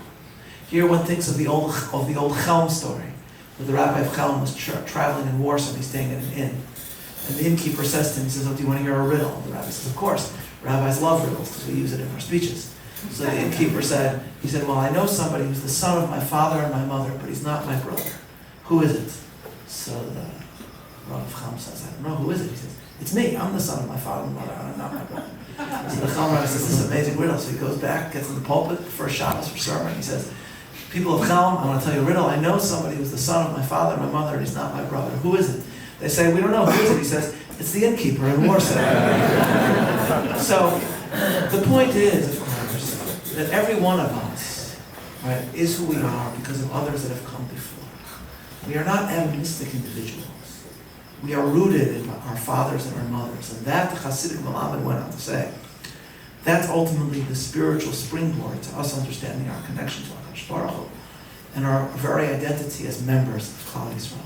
Here one thinks of the old Chelm story, where the Rabbi of Chelm was traveling in Warsaw and he's staying in an inn. And the innkeeper says to him, he says, oh, do you want to hear a riddle? And the rabbi says, of course. Rabbis love riddles because we use it in our speeches. So the innkeeper said, well, I know somebody who's the son of my father and my mother, but he's not my brother. Who is it? So the Rav of Chelm says, I don't know, who is it? He says, it's me, I'm the son of my father and mother, and I'm not my brother. So the Chelm Rabbi says, this is an amazing riddle. So he goes back, gets in the pulpit for Shabbos for sermon, he says, people of Chelm, I want to tell you a riddle. I know somebody who's the son of my father and my mother, and he's not my brother. Who is it? They say, we don't know. Who is it? He says, it's the innkeeper in Warsaw. So the point is, of course, that every one of us, right, is who we are because of others that have come before. We are not atomistic individuals. We are rooted in our fathers and our mothers. And that, the Hasidic Malamed went on to say, that's ultimately the spiritual springboard to us understanding our connection to HaKadosh Baruch Hu and our very identity as members of Klal Yisrael.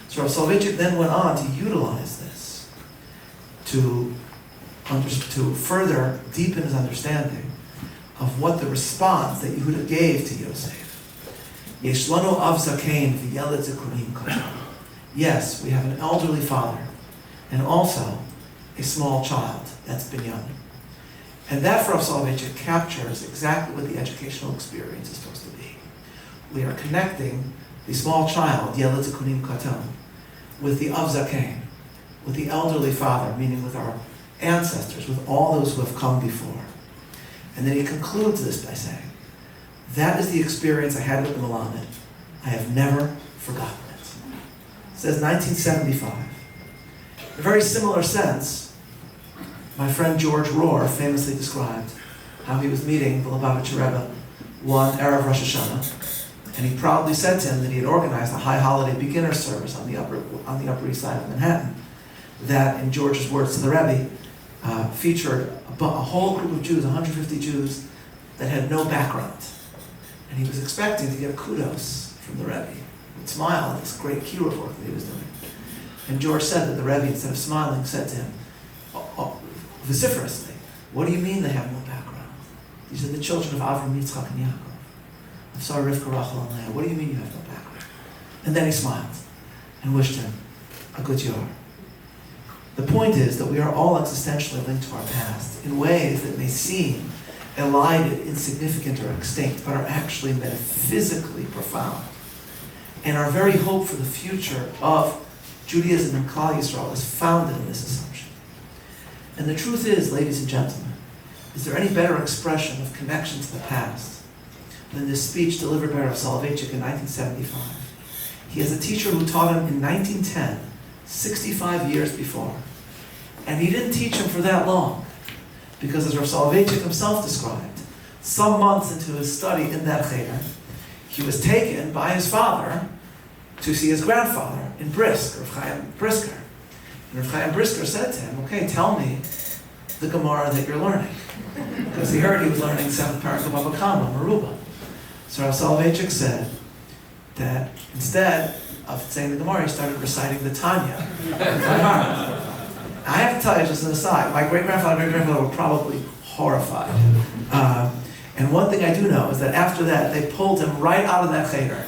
So Rabbi Soloveitchik then went on to utilize this to further deepen his understanding of what the response that Yehuda gave to Yosef. Yesh lanu av zakein v'yeled zekunim katan. Yes, we have an elderly father and also a small child, that's Binyamin. And that for Rabbi Soloveitchik captures exactly what the educational experience is supposed to be. We are connecting the small child, Yeled Zekunim Katan, with the Av Zakein, with the elderly father, meaning with our ancestors, with all those who have come before. And then he concludes this by saying, that is the experience I had with the Malamed. I have never forgotten it. It says 1975. In a very similar sense, my friend George Rohr famously described how he was meeting the Lubavitcher Rebbe one Erev Rosh Hashanah, and he proudly said to him that he had organized a high holiday beginner service on the Upper East Side of Manhattan, that, in George's words to the Rebbe, featured a whole group of Jews, 150 Jews, that had no background. And he was expecting to get kudos from the Rebbe. He would smile at this great kiruv work that he was doing. And George said that the Rebbe, instead of smiling, said to him, vociferously, what do you mean they have no background? These are the children of Avram, Yitzchak, and Yaakov. Of Sarah, Rivka, Rachel, and Leah. What do you mean you have no background? And then he smiled and wished him a good year. The point is that we are all existentially linked to our past in ways that may seem elided, insignificant, or extinct, but are actually metaphysically profound. And our very hope for the future of Judaism and Klal Yisrael is founded in this assumption. And the truth is, ladies and gentlemen, is there any better expression of connection to the past than this speech delivered by Rabbi Soloveitchik in 1975? He is a teacher who taught him in 1910, 65 years before. And he didn't teach him for that long, because as Rabbi Soloveitchik himself described, some months into his study in that cheder, he was taken by his father to see his grandfather in Brisk, Rav Chaim Brisker. And Rav Chaim Brisker said to him, okay, tell me the Gemara that you're learning. Because he heard he was learning 7th parak of Baba Kama, Meruba. So Rav Soloveitchik said that instead of saying the Gemara, he started reciting the Tanya. I have to tell you, just an aside, my great-grandfather and great-grandfather were probably horrified. And one thing I do know is that after that, they pulled him right out of that cheder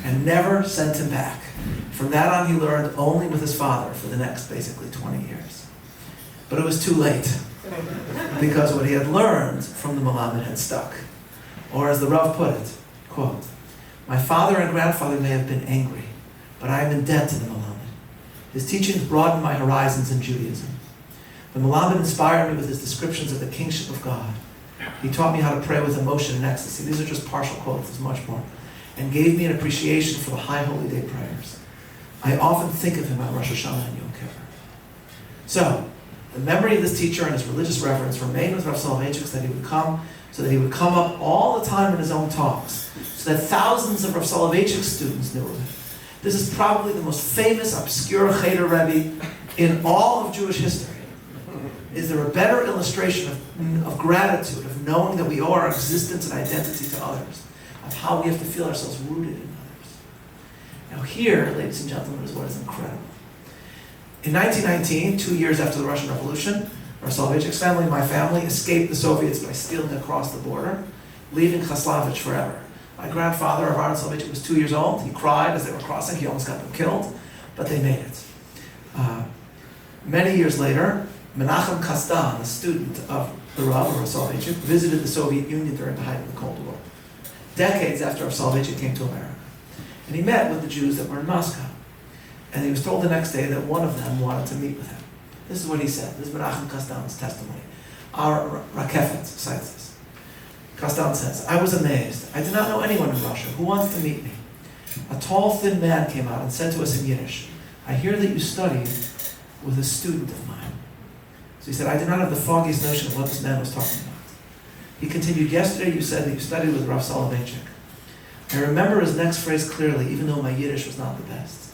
and never sent him back. From that on, he learned only with his father for the next, basically, 20 years. But it was too late, because what he had learned from the Malamed had stuck. Or as the Rav put it, quote, my father and grandfather may have been angry, but I am in debt to the Malamed. His teachings broadened my horizons in Judaism. The Malamed inspired me with his descriptions of the kingship of God. He taught me how to pray with emotion and ecstasy. These are just partial quotes, there's much more. and gave me an appreciation for the High Holy Day prayers. I often think of him on Rosh Hashanah and Yom Kippur. So, the memory of this teacher and his religious reverence remained with Rav Soloveitchik so that he would come up all the time in his own talks, so that thousands of Rav Soloveitchik students knew of him. This is probably the most famous, obscure Cheder Rebbe in all of Jewish history. Is there a better illustration of gratitude, of knowing that we owe our existence and identity to others, of how we have to feel ourselves rooted in others? Now here, ladies and gentlemen, is what is incredible. In 1919, 2 years after the Russian Revolution, Rav Soloveitchik's family and my family escaped the Soviets by stealing across the border, leaving Chaslavich forever. My grandfather, Rav Soloveitchik, was 2 years old. He cried as they were crossing. He almost got them killed, but they made it. Many years later, Menachem Kasdan, a student of the Rav Soloveitchik, visited the Soviet Union during the height of the Cold War, decades after Rav Soloveitchik came to America. And he met with the Jews that were in Moscow. And he was told the next day that one of them wanted to meet with him. This is what he said. This is Menachem Kasdan's testimony. Our Rakefet cites this. Kasdan says, I was amazed. I did not know anyone in Russia. Who wants to meet me? A tall, thin man came out and said to us in Yiddish, I hear that you studied with a student of mine. So he said, I did not have the foggiest notion of what this man was talking about. He continued, yesterday you said that you studied with Rav Soloveitchik. I remember his next phrase clearly, even though my Yiddish was not the best.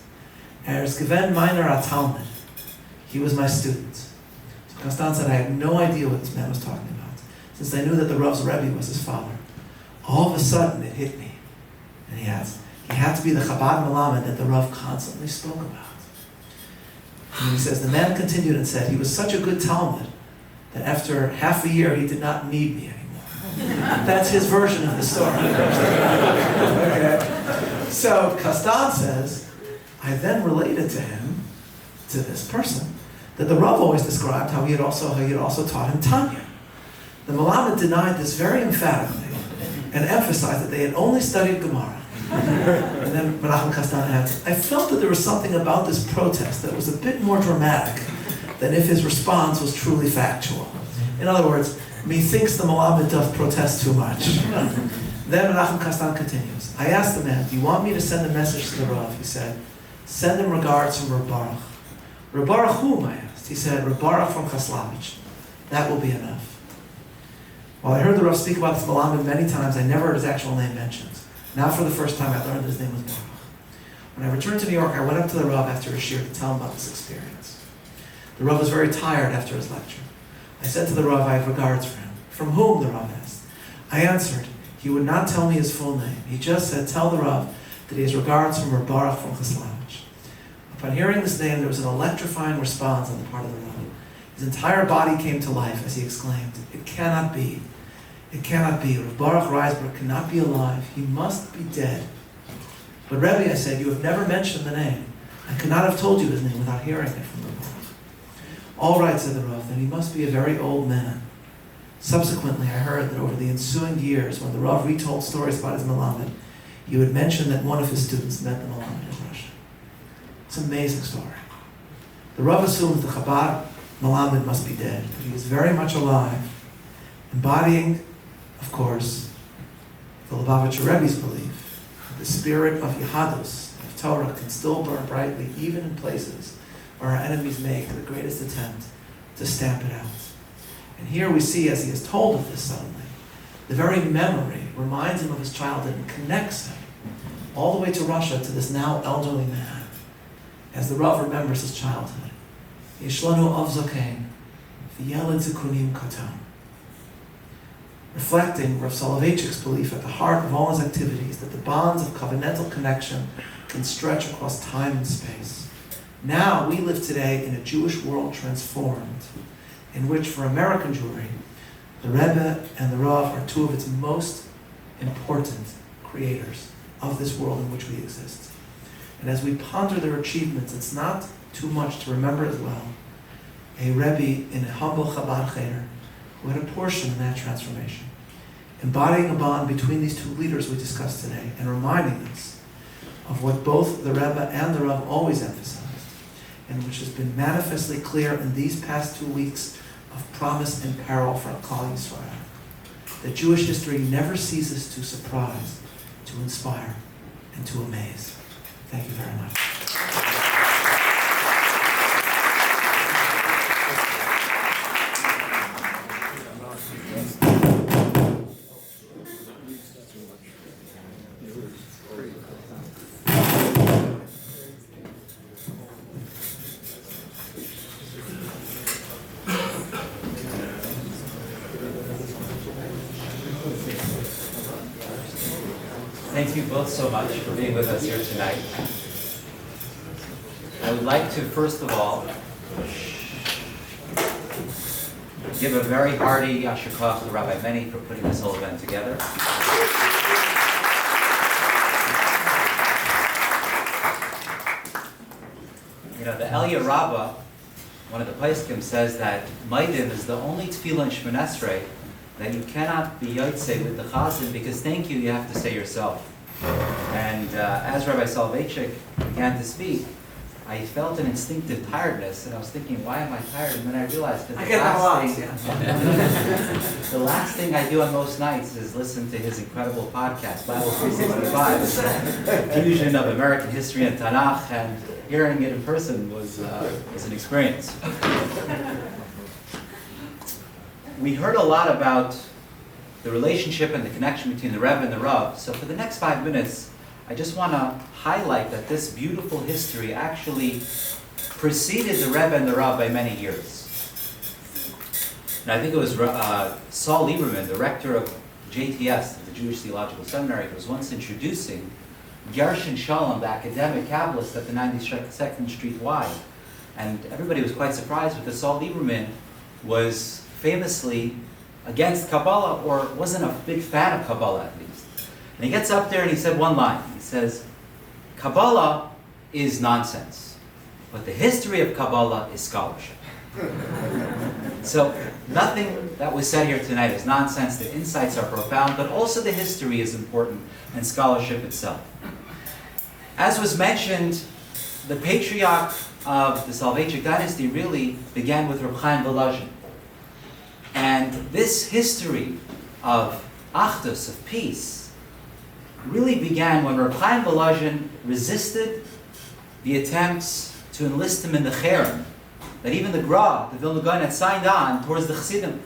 Er's gewen meiner a Talmud. He was my student. So Kasdan said, I had no idea what this man was talking about, since I knew that the Rav's Rebbe was his father. All of a sudden it hit me. And he had to be the Chabad Melamed that the Rav constantly spoke about. And he says, the man continued and said, he was such a good Talmud that after half a year he did not need me anymore. That's his version of the story. Okay. So Kasdan says, I then related to him, to this person, that the Rav always described how he had also taught him Tanya. The Melamed denied this very emphatically and emphasized that they had only studied Gemara. And then Menachem Kasdan adds, I felt that there was something about this protest that was a bit more dramatic than if his response was truly factual. In other words, methinks the Melamed doth protest too much. Then Menachem Kasdan continues, I asked the man, do you want me to send a message to the Rav? He said, send him regards from Reb Baruch. Reb Baruch whom? I asked. He said, Reb Baruch from Chaslavich. That will be enough. While I heard the Rav speak about this Melamed many times, I never heard his actual name mentioned. Now for the first time I learned his name was Baruch. When I returned to New York, I went up to the Rav after a shiur to tell him about this experience. The Rav was very tired after his lecture. I said to the Rav, I have regards for him. From whom? The Rav asked. I answered, he would not tell me his full name. He just said, tell the Rav that he has regards from Reb Baruch from Chaslavich. Upon hearing this name, there was an electrifying response on the part of the Rav. His entire body came to life as he exclaimed, it cannot be. It cannot be. Reb Baruch Reisberg cannot be alive. He must be dead. But Rebbe, I said, you have never mentioned the name. I could not have told you his name without hearing it from the Rav. All right, said the Rav, then he must be a very old man. Subsequently, I heard that over the ensuing years, when the Rav retold stories about his Melamed, he would mention that one of his students met the Melamed in Russia. It's an amazing story. The Rav assumes the Chabad Melamed must be dead, but he is very much alive, embodying, of course, the Lubavitcher Rebbe's belief that the spirit of Yehadus, of Torah, can still burn brightly even in places where our enemies make the greatest attempt to stamp it out. And here we see, as he is told of this suddenly, the very memory reminds him of his childhood and connects him all the way to Russia, to this now elderly man, as the Rav remembers his childhood. Yishlanu av zakein, v'yeled zikunim katon. Reflecting Rav Soloveitchik's belief at the heart of all his activities that the bonds of covenantal connection can stretch across time and space. Now we live today in a Jewish world transformed, in which for American Jewry, the Rebbe and the Rav are two of its most important creators of this world in which we exist. And as we ponder their achievements, it's not too much to remember as well a Rebbe in a humble Chabad Cheder who had a portion in that transformation, embodying a bond between these two leaders we discussed today and reminding us of what both the Rebbe and the Rav always emphasized, and which has been manifestly clear in these past 2 weeks of promise and peril for Klal Yisrael. That Jewish history never ceases to surprise, to inspire, and to amaze. Thank you very much. Thank you both so much for being with us here tonight. I would like to, first of all, give a very hearty yasher koach to Rabbi Meni for putting this whole event together. You know, the Elia Rabbah, one of the Paiskim, says that Maidim is the only tefillah in Shemoneh Esrei that you cannot be yotze with the chazan, because thank you have to say yourself. And as Rabbi Soloveitchik began to speak, I felt an instinctive tiredness, and I was thinking, why am I tired? And then I realized that the last thing I do on most nights is listen to his incredible podcast, Bible 365. It's a fusion of American history and Tanakh, and hearing it in person was an experience. We heard a lot about the relationship and the connection between the Rebbe and the Rav. So for the next 5 minutes, I just want to highlight that this beautiful history actually preceded the Rebbe and the Rav by many years. And I think it was Saul Lieberman, the rector of JTS, the Jewish Theological Seminary, who was once introducing Gershon Shalom, the academic Kabbalist at the 92nd Street Y. And everybody was quite surprised because Saul Lieberman was famously against Kabbalah, or wasn't a big fan of Kabbalah at least. And he gets up there and he said one line. He says, Kabbalah is nonsense, but the history of Kabbalah is scholarship. So nothing that was said here tonight is nonsense. The insights are profound, but also the history is important, and scholarship itself. As was mentioned, the patriarch of the Soloveitchik dynasty really began with Reb Chaim Volozhin. And this history of achdus, of peace, really began when Reb Chaim Volozhin resisted the attempts to enlist him in the cherem that even the Gra, the Vilna Gaon, had signed on towards the Chassidim.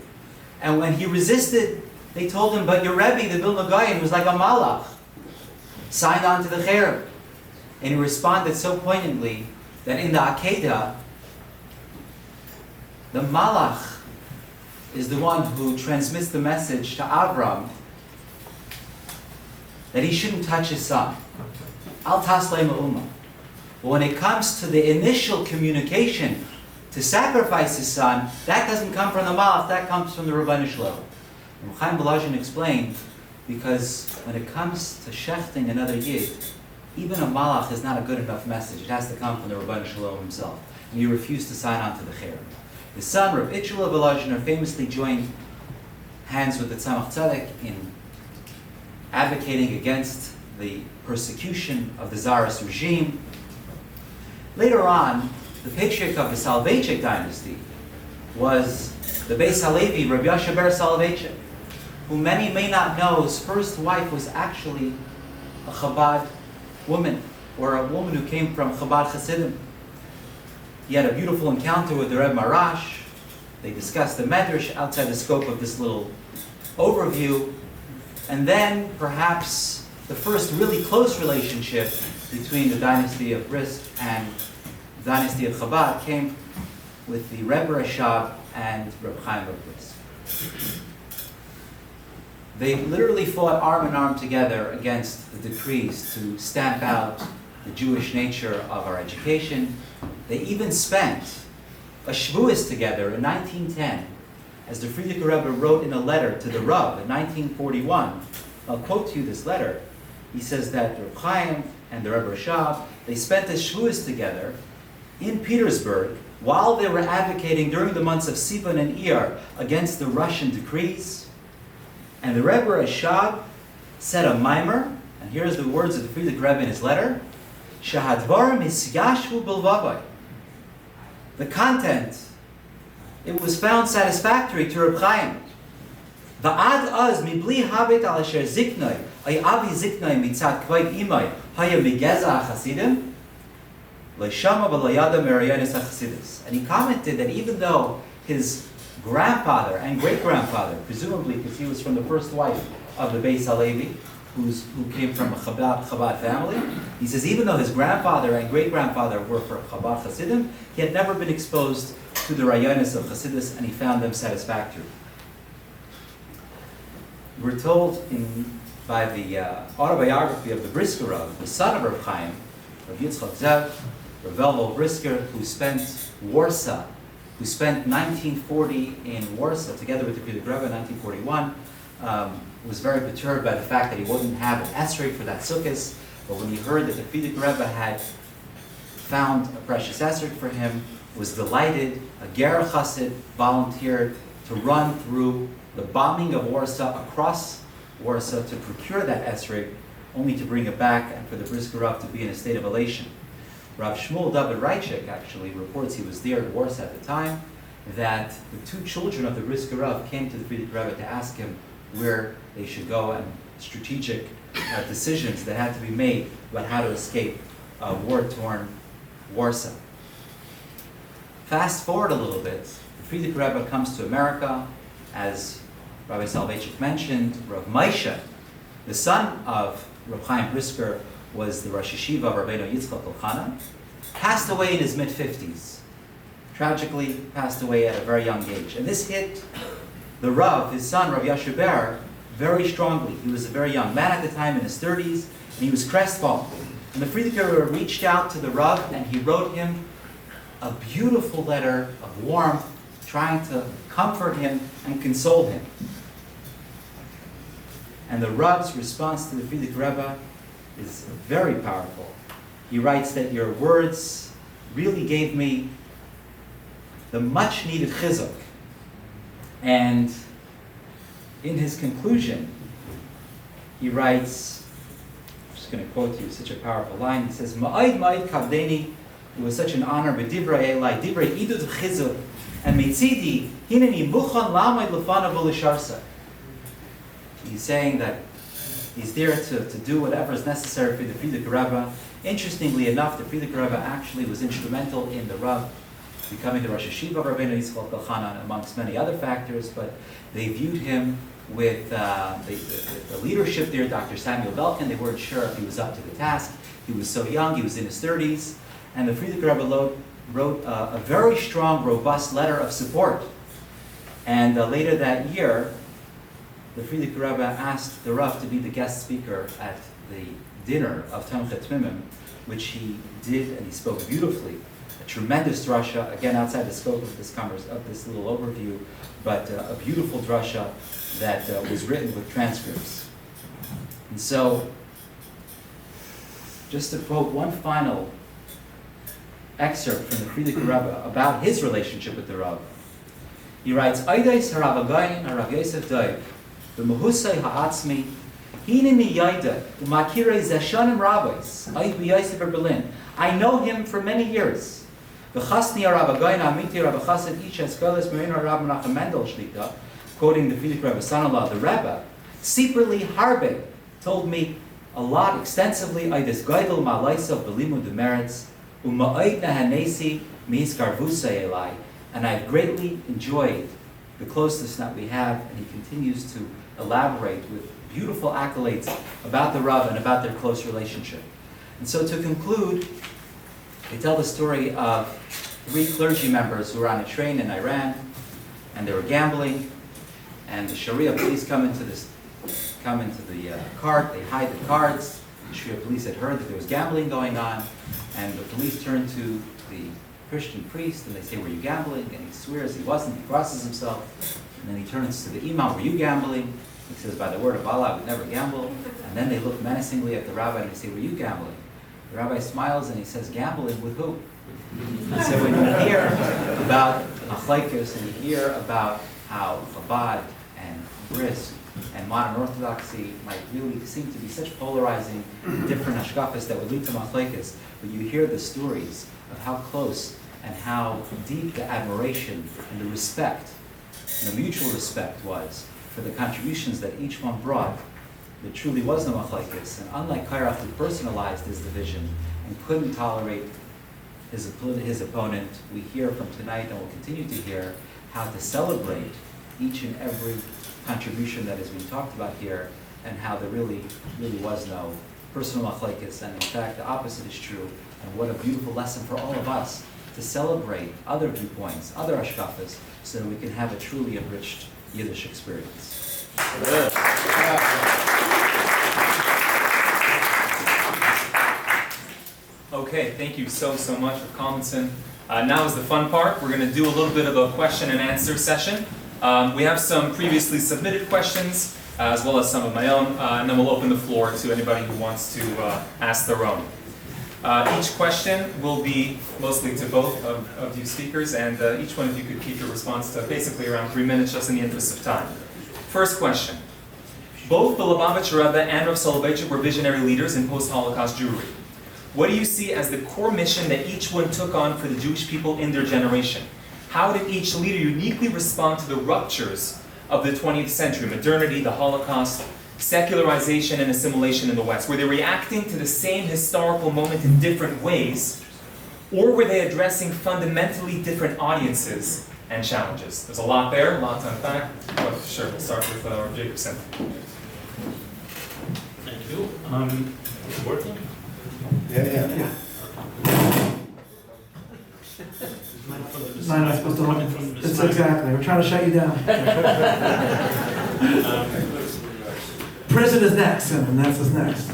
And when he resisted, they told him, but your Rebbe, the Vilna Gaon, was like a malach, signed on to the cherem. And he responded so poignantly that in the Akedah, the malach is the one who transmits the message to Avram that he shouldn't touch his son. Al taslei ma'uma. But when it comes to the initial communication to sacrifice his son, that doesn't come from the malach, that comes from the Rabbanu Shalom. And Chaim Volozhin explained, because when it comes to shechting another yid, even a malach is not a good enough message. It has to come from the Rabbanu Shalom himself. And he refused to sign on to the cherem. His son, Rav Itchel of Volozhin, famously joined hands with the Tzemach Tzedek in advocating against the persecution of the Tsarist regime. Later on, the patriarch of the Soloveitchik dynasty was the Beis Halevi, Rabbi Yoshe ber Soloveitchik, who many may not know, his first wife was actually a Chabad woman, or a woman who came from Chabad Chassidim. He had a beautiful encounter with the Rebbe Marash. They discussed the Medrash outside the scope of this little overview. And then, perhaps, the first really close relationship between the dynasty of Brisk and the dynasty of Chabad came with the Rebbe Rashab and Reb Chaim of Brisk. They literally fought arm in arm together against the decrees to stamp out the Jewish nature of our education. They even spent a shvuas together in 1910, as the Frierdiker Rebbe wrote in a letter to the Rav in 1941. I'll quote to you this letter. He says that Reb Chaim and the Rebbe Rashab, they spent a shvuas together in Petersburg while they were advocating during the months of Sivan and Iyar against the Russian decrees. And the Rebbe Rashab said a mimer, and here's the words of the Frierdiker Rebbe in his letter, Shahadvarim hisyashvu bilvavai. The content, it was found satisfactory to Reb Chaim. Va'ad az mibli habit al asher ziknai, ay avi ziknai mitzat kvaid imai, haya migeza hasidim, leishama v'layada meriyanis hachasidus. And he commented that even though his grandfather and great-grandfather, presumably because he was from the first wife of the Beis Halevi, who came from a Chabad family, he says even though his grandfather and great-grandfather were for Chabad Hasidim, he had never been exposed to the Rayonis of Hasidus, and he found them satisfactory. We're told by the autobiography of the Brisker Rav, the son of Rav Chaim, Rav Yitzchak Zev, Rav Elvo Brisker, who spent 1940 in Warsaw, together with the Frierdiker Rebbe in 1941, was very perturbed by the fact that he wouldn't have an esrog for that sukkahs, but when he heard that the Frierdiker Rebbe had found a precious esrog for him, was delighted. A Ger Chassid volunteered to run through the bombing of Warsaw, across Warsaw, to procure that esrog, only to bring it back and for the Brisker Rav to be in a state of elation. Rav Shmuel David Reichik actually reports, he was there in Warsaw at the time, that the two children of the Brisker Rav came to the Frierdiker Rebbe to ask him where they should go and strategic decisions that had to be made about how to escape war-torn Warsaw. Fast forward a little bit, the Frierdiker Rebbe comes to America, as Rabbi Soloveitchik mentioned. Rav Moshe, the son of Rav Chaim Brisker, was the Rosh Yeshiva of Rabbeinu Yitzchak Elchanan, passed away in his mid-50s. Tragically passed away at a very young age. And this hit the Rav, his son, Rav Yasher Ber, very strongly. He was a very young man at the time, in his 30s, and he was crestfallen. And the Frierdiker Rebbe reached out to the Rav, and he wrote him a beautiful letter of warmth, trying to comfort him and console him. And the Rav's response to the Frierdiker Rebbe is very powerful. He writes that your words really gave me the much needed chizuk. And in his conclusion, he writes, I'm just going to quote you such a powerful line. He says, Ma'id ma'id kavdeni, it was such an honor, b'divrei elai, divrei idud chizuk, and mitzidi, hineni muchan lamay lefanav u'lisharsa. He's saying that he's there to do whatever is necessary for the Frierdiker Rebbe. Interestingly enough, the Frierdiker Rebbe actually was instrumental in the Rav becoming the Rosh Yeshiva of Rabbeinu Yitzchak Elchanan, amongst many other factors, but they viewed him with the leadership there, Dr. Samuel Belkin. They weren't sure if he was up to the task. He was so young, he was in his 30s, and the Frierdiker Rebbe wrote a very strong, robust letter of support. And later that year, the Frierdiker Rebbe asked the Rav to be the guest speaker at the dinner of Tomchei Tmimim, which he did, and he spoke beautifully. A tremendous drasha, again outside the scope of this little overview, but a beautiful drasha that was written with transcripts. And so, just to quote one final excerpt from the Frierdiker Rebbe about his relationship with the Rav. He writes, Eides harav Agayin harav Yosef Doiv, v'mehusay ha'atzmi, hineni yayda, u'makirei zeshanim rabbis, Eid b'Yosef Berlin. I know him for many years. V'chasni harav Agayin ha'amiti harav Chassid Ish Eskoles Me'in harav Menachem Mendel Shlita, quoting the Frierdiker Rebbe, son-in-law, the Rebbe, secretly Harbe told me a lot, extensively, Eides Gaidel ma'alaisa v'limud demerits, u'ma'oid nahanesi mi'hiskar vusay elai, and I've greatly enjoyed the closeness that we have, and he continues to elaborate with beautiful accolades about the Rav and about their close relationship. And so to conclude, they tell the story of 3 clergy members who were on a train in Iran, and they were gambling, and the Sharia police come into the cart, they hide the cards. The Sharia police had heard that there was gambling going on, and the police turn to the Christian priest, and they say, were you gambling? And he swears he wasn't, he crosses himself, and then he turns to the imam, were you gambling? He says, by the word of Allah, I would never gamble. And then they look menacingly at the rabbi, and they say, were you gambling? The rabbi smiles, and he says, gambling with who? And so when you hear about machlekes, and you hear about how Chabad and Brisk and modern Orthodoxy might really seem to be such polarizing, different hashkafas that would lead to machlekes, but you hear the stories of how close and how deep the admiration and the respect, and the mutual respect was for the contributions that each one brought, there truly was no machlekes. And unlike Kairach, who personalized his division and couldn't tolerate his opponent, we hear from tonight and will continue to hear how to celebrate each and every contribution that has been talked about here, and how there really was no personal machlekes, and in fact the opposite is true. And what a beautiful lesson for all of us to celebrate other viewpoints, other ashkafas, so that we can have a truly enriched Yiddish experience. Okay, thank you so much for Collinson. Now is the fun part. We're going to do a little bit of a question and answer session. We have some previously submitted questions, as well as some of my own, and then we'll open the floor to anybody who wants to ask their own. Each question will be mostly to both of you speakers, and each one of you could keep your response to basically around 3 minutes, just in the interest of time. First question. Both the Lubavitcher Rebbe and Rav Soloveitchik were visionary leaders in post-Holocaust Jewry. What do you see as the core mission that each one took on for the Jewish people in their generation? How did each leader uniquely respond to the ruptures of the 20th century, modernity, the Holocaust, secularization and assimilation in the West? Were they reacting to the same historical moment in different ways, or were they addressing fundamentally different audiences and challenges? There's a lot there, a lot to unpack. But sure, we'll start with Rabbi Jacobson. Thank you. Is it working? Yeah. Not supposed to Coming from this It's side. exactly. We're trying to shut you down. Prison is next, and that's what's next.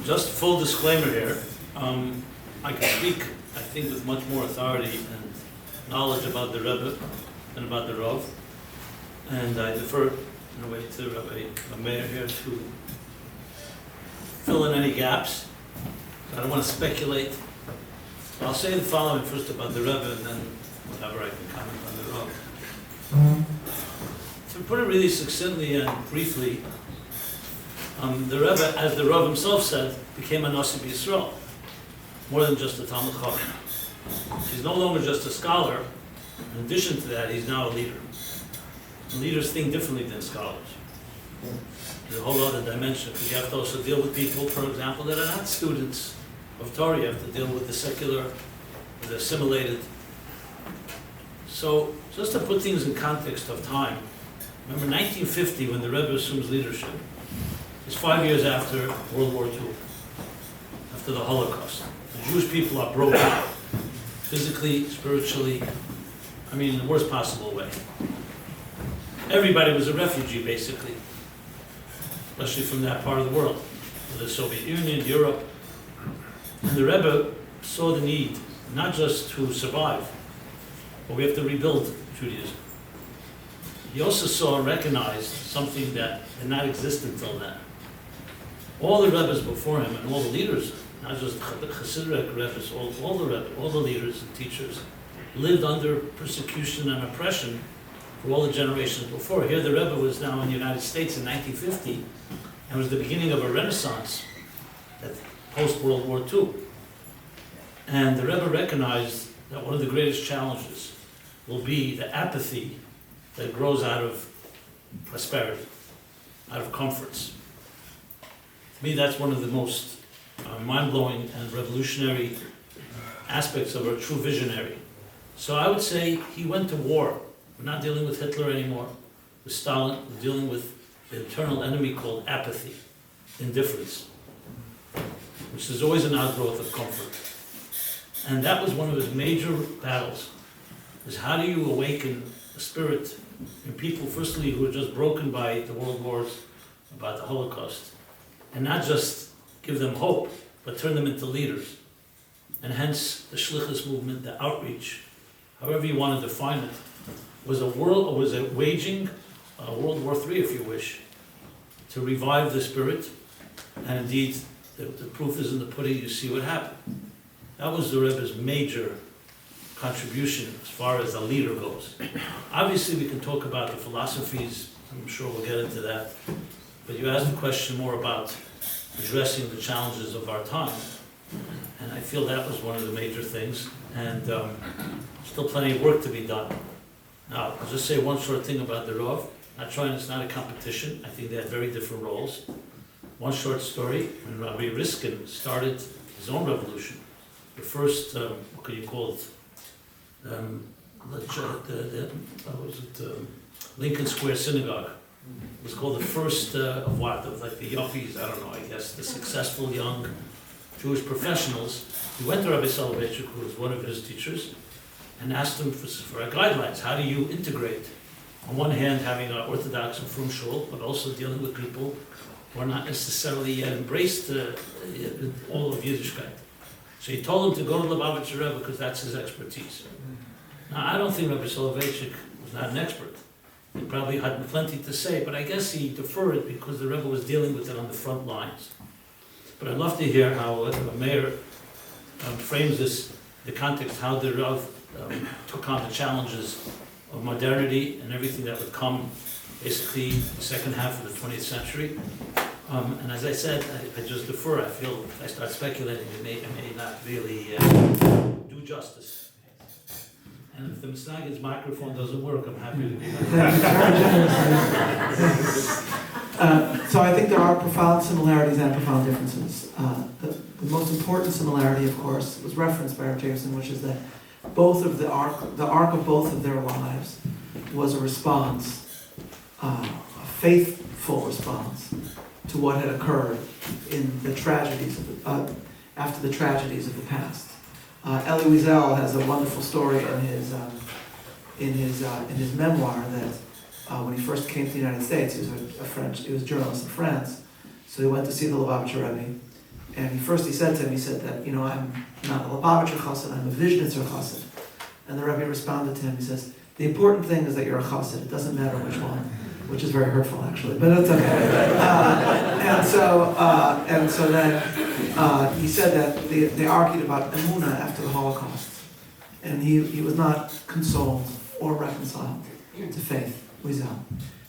Just full disclaimer here. I can speak, I think, with much more authority and knowledge about the Rebbe than about the Rav. And I defer, in a way, to Rabbi Meir here to fill in any gaps. I don't want to speculate. I'll say the following first about the Rebbe, and then whatever I can comment on the Rav. To put it really succinctly and briefly, the Rebbe, as the Rav himself said, became a Nasi B'Yisrael, more than just a Talmud Chacham. He's no longer just a scholar. In addition to that, he's now a leader. And leaders think differently than scholars. There's a whole other dimension. You have to also deal with people, for example, that are not students of Torah. You have to deal with the secular, the assimilated. So, just to put things in context of time, remember 1950, when the Rebbe assumes leadership, it's 5 years after World War II, after the Holocaust. The Jewish people are broken, physically, spiritually, in the worst possible way. Everybody was a refugee, basically, especially from that part of the world, the Soviet Union, Europe. And the Rebbe saw the need, not just to survive, but we have to rebuild Judaism. He also saw and recognized something that did not exist until then. All the Rebbes before him and all the leaders, not just the Hasidic Rebbes, all the leaders and teachers, lived under persecution and oppression for all the generations before. Here the Rebbe was now in the United States in 1950, and was the beginning of a renaissance post-World War II. And the Rebbe recognized that one of the greatest challenges will be the apathy that grows out of prosperity, out of comforts. To me, that's one of the most mind-blowing and revolutionary aspects of a true visionary. So I would say he went to war. We're not dealing with Hitler anymore, with Stalin. We're dealing with the internal enemy called apathy, indifference, which is always an outgrowth of comfort. And that was one of his major battles, is how do you awaken a spirit in people, firstly, who are just broken by the world wars, about the Holocaust, and not just give them hope, but turn them into leaders. And hence the Shlichus movement, the outreach, however you want to define it, was waging World War III, if you wish, to revive the spirit. And indeed, the proof is in the pudding. You see what happened. That was the Rebbe's major contribution as far as a leader goes. Obviously, we can talk about the philosophies. I'm sure we'll get into that. But you asked the question more about addressing the challenges of our time. And I feel that was one of the major things. and still plenty of work to be done. Now, I'll just say one short thing about the Rav. It's not a competition. I think they had very different roles. One short story, when Rabbi Riskin started his own revolution, the first, what could you call it? Lincoln Square Synagogue. It was called the first of what? Of like the yuppies, I don't know, I guess, the successful young Jewish professionals. He went to Rabbi Soloveitchik, who was one of his teachers, and asked him for guidelines. How do you integrate, on one hand, having an Orthodox and frum shul, but also dealing with people who are not necessarily embraced all of Yiddishkeit. So he told him to go to Lubavitcher Rebbe because that's his expertise. Now, I don't think Rabbi Soloveitchik was not an expert. He probably had plenty to say, but I guess he deferred because the Rebbe was dealing with it on the front lines. But I'd love to hear how the mayor frames this, the context, how the Rav took on the challenges of modernity and everything that would come, basically, the second half of the 20th century. And as I said, I just defer. I feel if I start speculating, it may not really do justice. And if the Misnagid's microphone doesn't work, I'm happy to be back. So I think there are profound similarities and profound differences. The most important similarity, of course, was referenced by Rabbi Jameson, which is that both of the arc of both of their lives was a response, a faithful response to what had occurred in the tragedies after the tragedies of the past. Elie Wiesel has a wonderful story in his memoir that when he first came to the United States, he was a journalist in France, so he went to see the Lubavitcher Rebbe, and he said to him, he said that, I'm not a Lubavitcher chassid, I'm a Vizhnitzer chassid. And the Rebbe responded to him, he says, the important thing is that you're a chassid, it doesn't matter which one, which is very hurtful actually, but it's okay. And so then he said that they argued about Emunah after the Holocaust, and he was not consoled or reconciled to faith, Wiesel.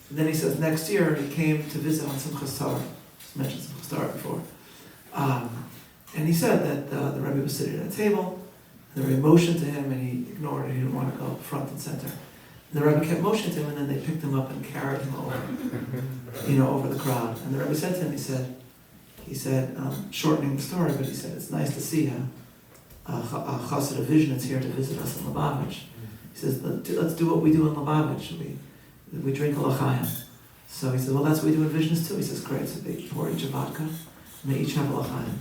And then he says next year he came to visit on Simchas Torah, I mentioned Simchas Torah before, and he said that the Rebbe was sitting at a table, and the Rebbe motioned to him, and he ignored it, he didn't want to go front and center. And the Rebbe kept motioning to him, and then they picked him up and carried him over, over the crowd. And the Rebbe said to him, he said, shortening the story, but he said, it's nice to see a chassid of Vizhnitz here to visit us in Lubavitch. He says, let's do what we do in Lubavitch. We drink a l'chaim. So he says, well, that's what we do in Vizhnitz too. He says, great. So they pour each a vodka, and they each have a l'chaim.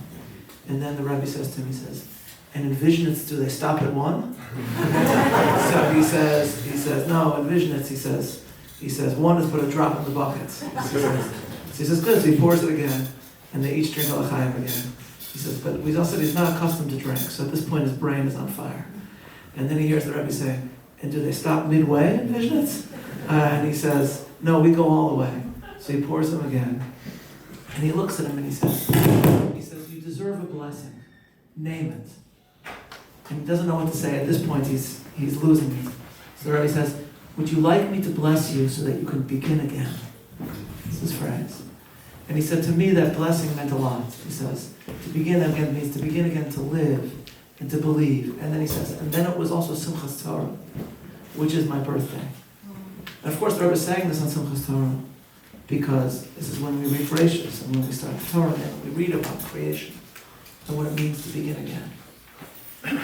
And then the Rebbe says to him, he says, and in Vizhnitz, do they stop at one? So he says, no, in Vizhnitz, he says, one is put a drop in the bucket. So he says, good, so he pours it again, and they each drink a l'chaim again. He says, but Wiesel said he's not accustomed to drink, so at this point his brain is on fire. And then he hears the Rebbe saying, and do they stop midway in Vizhnitz? And he says, no, we go all the way. So he pours him again, and he looks at him and he says, you deserve a blessing. Name it. And he doesn't know what to say. At this point, he's losing it. So the Rebbe says, would you like me to bless you so that you can begin again? This is his phrase. And he said, to me, that blessing meant a lot. He says, to begin again means to begin again to live and to believe. And then he says, and then it was also Simchas Torah, which is my birthday. And of course, the Rebbe is saying this on Simchas Torah because this is when we read Bereshis and when we start the Torah and we read about creation and what it means to begin again.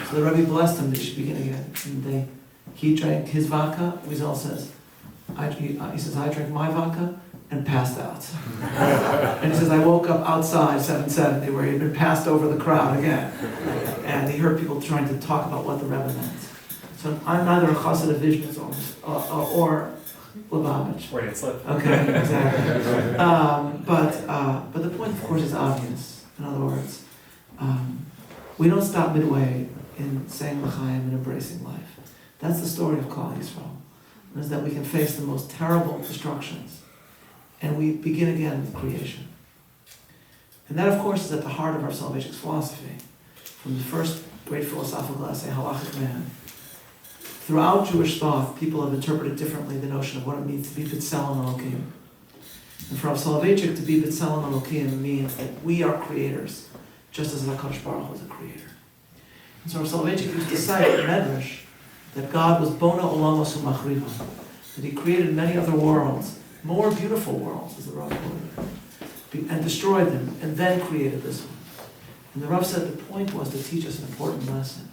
So the Rebbe blessed him that he should begin again. And he drank his vodka. Wiesel says, he says, I drank my vodka and passed out. And he says, I woke up outside 770 where he had been passed over the crowd again. And he heard people trying to talk about what the Rebbe meant. So I'm neither a chassid of Vizhnitz or Lubavitch. Wait, it's like... Okay, exactly. But the point, of course, is obvious. In other words, we don't stop midway in saying l'chaim and embracing life. That's the story of Klal Yisrael. Is that we can face the most terrible destructions, and we begin again with creation. And that, of course, is at the heart of our Soloveitchik's philosophy. From the first great philosophical essay, Halachic Man, throughout Jewish thought, people have interpreted differently the notion of what it means to be B'Tselem Elokim. And for Soloveitchik, to be B'Tselem Elokim means that we are creators, just as HaKadosh Baruch Hu is a creator. And so Soloveitchik used to cite in Medrash that God was bona olamos umachriva, that he created many other worlds, more beautiful worlds, as the Rav quoted, and destroyed them, and then created this one. And the Rav said the point was to teach us an important lesson,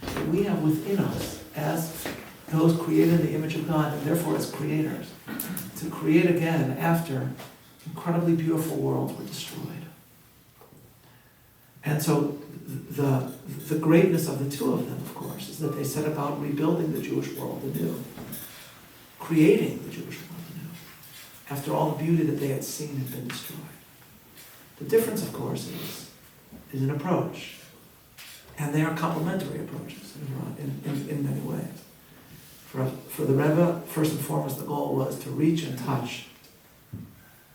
that we have within us, as those created in the image of God, and therefore as creators, to create again after incredibly beautiful worlds were destroyed. And so the greatness of the two of them, of course, is that they set about rebuilding the Jewish world anew, creating the Jewish world anew, after all the beauty that they had seen had been destroyed. The difference, of course, is an approach. And they are complementary approaches in many ways. For the Rebbe, first and foremost, the goal was to reach and touch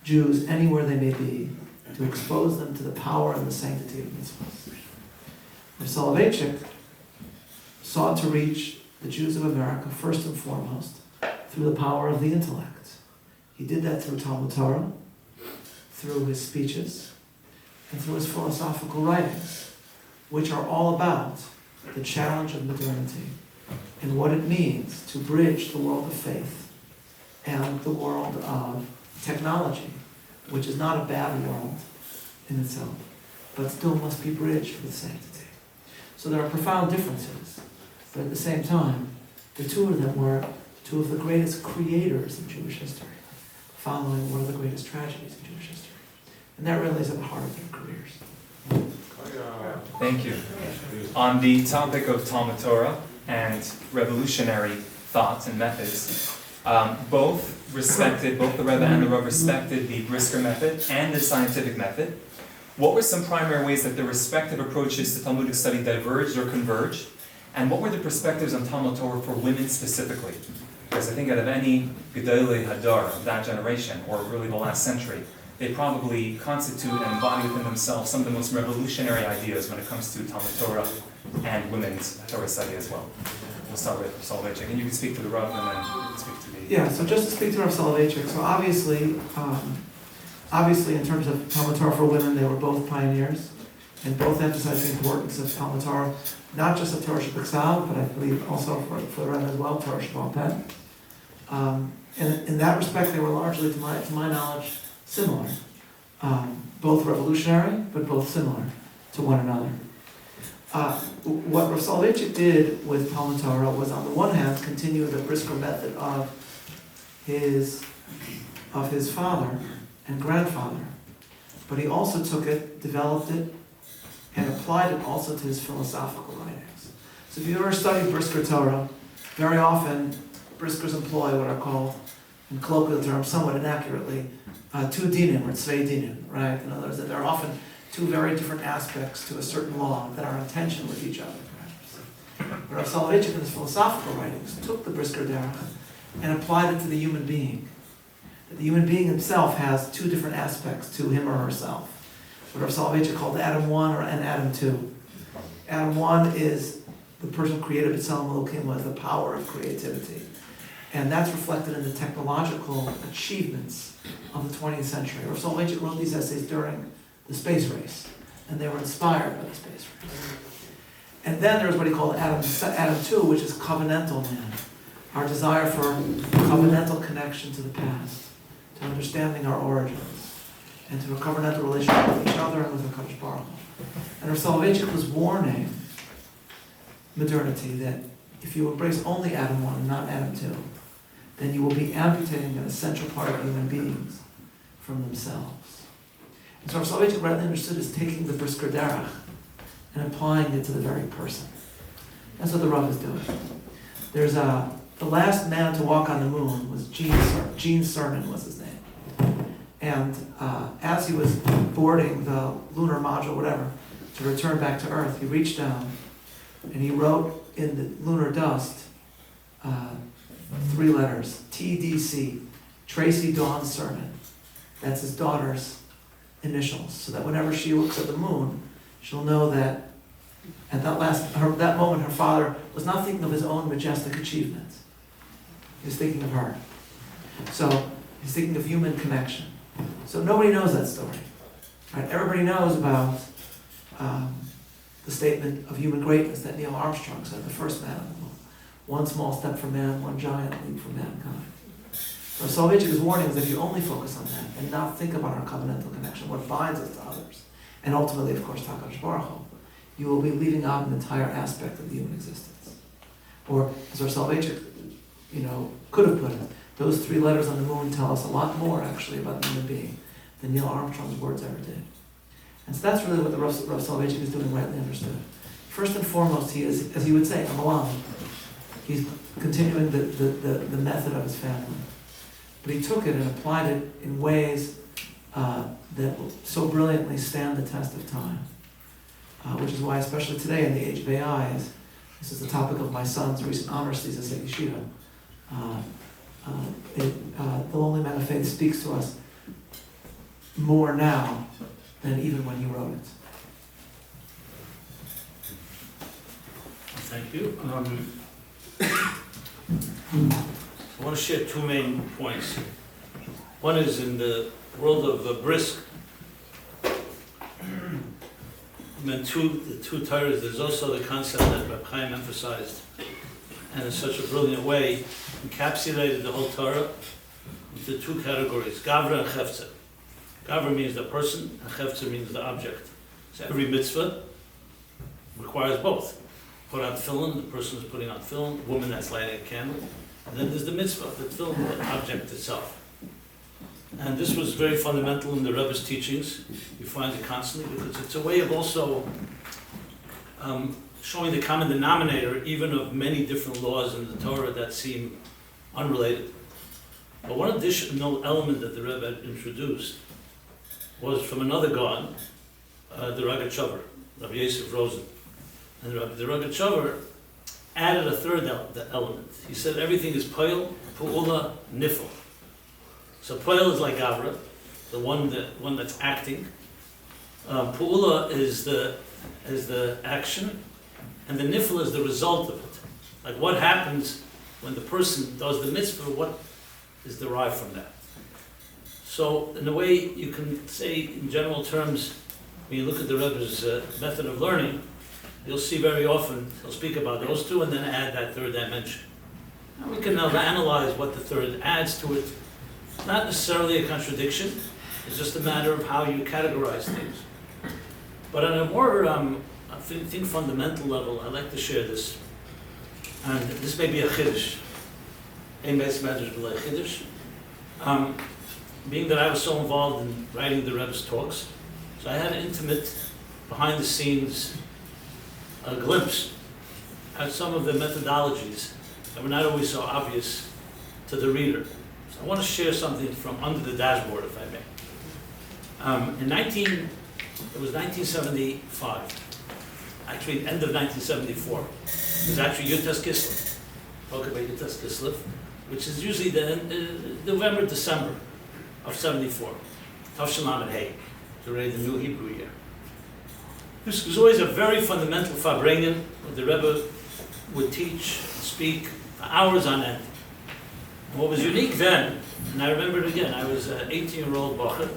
Jews anywhere they may be, to expose them to the power and the sanctity of mitzvahs. The Soloveitchik sought to reach the Jews of America first and foremost through the power of the intellect. He did that through Talmud Torah, through his speeches, and through his philosophical writings, which are all about the challenge of modernity and what it means to bridge the world of faith and the world of technology, which is not a bad world in itself, but still must be bridged with sanctity. So there are profound differences, but at the same time, the two of them were two of the greatest creators in Jewish history, following one of the greatest tragedies in Jewish history. And that really is at the heart of their careers. Thank you. On the topic of Talmud Torah and revolutionary thoughts and methods, both the Rebbe and the Rav respected the Brisker method and the scientific method. What were some primary ways that the respective approaches to Talmudic study diverged or converged? And what were the perspectives on Talmud Torah for women specifically? Because I think out of any Gedolei Hadar of that generation, or really the last century, they probably constitute and embody within themselves some of the most revolutionary ideas when it comes to Talmud Torah and women's Torah study as well. We'll start with Soloveitchik, and you can speak to the Rav, and then you can speak to the... Yeah, so just to speak to Rav Soloveitchik, so obviously in terms of Talmud Torah for women, they were both pioneers, and both emphasized the importance of Talmud Torah, not just of Torah Shebiksav, but I believe also for the Rebbe as well, Torah Shebal Peh. And in that respect, they were largely, to my knowledge, similar. Both revolutionary, but both similar to one another. What Rav Soloveitchik did with Talmud Torah was, on the one hand, continue the Brisker method of his father and grandfather, but he also took it, developed it, and applied it also to his philosophical writings. So if you've ever studied Brisker Torah, very often Briskers employ what are called, in colloquial terms, somewhat inaccurately, two dinim or tzvei dinim, right? In other words, that there are often two very different aspects to a certain law that are in tension with each other. But Rav Soloveitchik in his philosophical writings took the Brisker derech and applied it to the human being. That the human being himself has two different aspects to him or herself. What Rav Soloveitchik called Adam 1 and Adam 2. Adam 1 is the person created B'Tselem Elokim with the power of creativity. And that's reflected in the technological achievements of the 20th century. Rav Soloveitchik wrote these essays during the space race, and they were inspired by the space race. And then there's what he called Adam 2, which is covenantal man. Our desire for covenantal connection to the past, to understanding our origins, and to a covenantal relationship with each other and with HaKadosh Baruch Hu. And Rav Soloveitchik was warning modernity that if you embrace only Adam 1 and not Adam 2, then you will be amputating an essential part of human beings from themselves. And so Rav Soloveitchik rightly understood as taking the Brisker derech and applying it to the very person. That's what the Rav is doing. There's the last man to walk on the moon was Gene Cernan was his name. And as he was boarding the lunar module, whatever, to return back to Earth, he reached down and he wrote in the lunar dust 3 letters, TDC, Tracy Dawn Cernan. That's his daughter's initials, so that whenever she looks at the moon, she'll know that at that moment her father was not thinking of his own majestic achievements. He was thinking of her. So he's thinking of human connection. So nobody knows that story. Right? Everybody knows about the statement of human greatness that Neil Armstrong said, the first man on the moon. One small step for man, one giant leap for mankind. So Soloveitchik is warning us that if you only focus on that and not think about our covenantal connection, what binds us to others, and ultimately, of course, HaKadosh Baruch Hu, you will be leaving out an entire aspect of the human existence. Or, as our Soloveitchik, could have put it, those 3 letters on the moon tell us a lot more, actually, about the human being than Neil Armstrong's words ever did. And so that's really what the Rav Soloveitchik is doing, rightly understood. First and foremost, he is, as he would say, a malam. He's continuing the method of his family. But he took it and applied it in ways that will so brilliantly stand the test of time. Which is why, especially today in the age of AI, this is the topic of my son's recent honors thesis at Yeshiva. The Lonely Man of Faith speaks to us more now than even when he wrote it. Thank you. I want to share 2 main points. One is in the world of brisk. The two Torahs, there's also the concept that Rabbi Chaim emphasized, and in such a brilliant way, encapsulated the whole Torah into 2 categories, Gavra and Chefza. Gavra means the person, and Chefza means the object. So every mitzvah requires both. Put on tefillin, the person is putting on tefillin, the woman that's lighting a candle, and then there's the mitzvah, the tefillin, the object itself. And this was very fundamental in the Rebbe's teachings. You find it constantly because it's a way of also showing the common denominator even of many different laws in the Torah that seem unrelated. But one additional element that the Rebbe had introduced was from another God, the Rogatchover, Rabbi Yosef Rosen. And the Rogatchover added a third element. He said everything is poil, pu'ula, nifl. So poil is like Gavra, the one that's acting. Pu'ula is the action, and the nifl is the result of it. Like what happens when the person does the mitzvah, what is derived from that. So in a way, you can say in general terms, when you look at the Rebbe's method of learning, you'll see very often he'll speak about those 2 and then add that third dimension. And we can now analyze what the third adds to it. Not necessarily a contradiction, it's just a matter of how you categorize things. But on a more, I think fundamental level, I'd like to share this. And this may be a chiddush. Ein beis medrash b'lei chiddush. Being that I was so involved in writing the Rebbe's talks, so I had an intimate, behind-the-scenes glimpse at some of the methodologies that were not always so obvious to the reader. I want to share something from under the dashboard, if I may. It was 1975, actually end of 1974. It was actually Yutes Kislev, talk about Yutes Kislev, which is usually the November, December of 74. Tavshin Lamed Hey, to read the new Hebrew year. This was always a very fundamental Farbrengen, where the Rebbe would teach, speak for hours on end. What was unique then, and I remember it again, I was an 18-year-old bacher,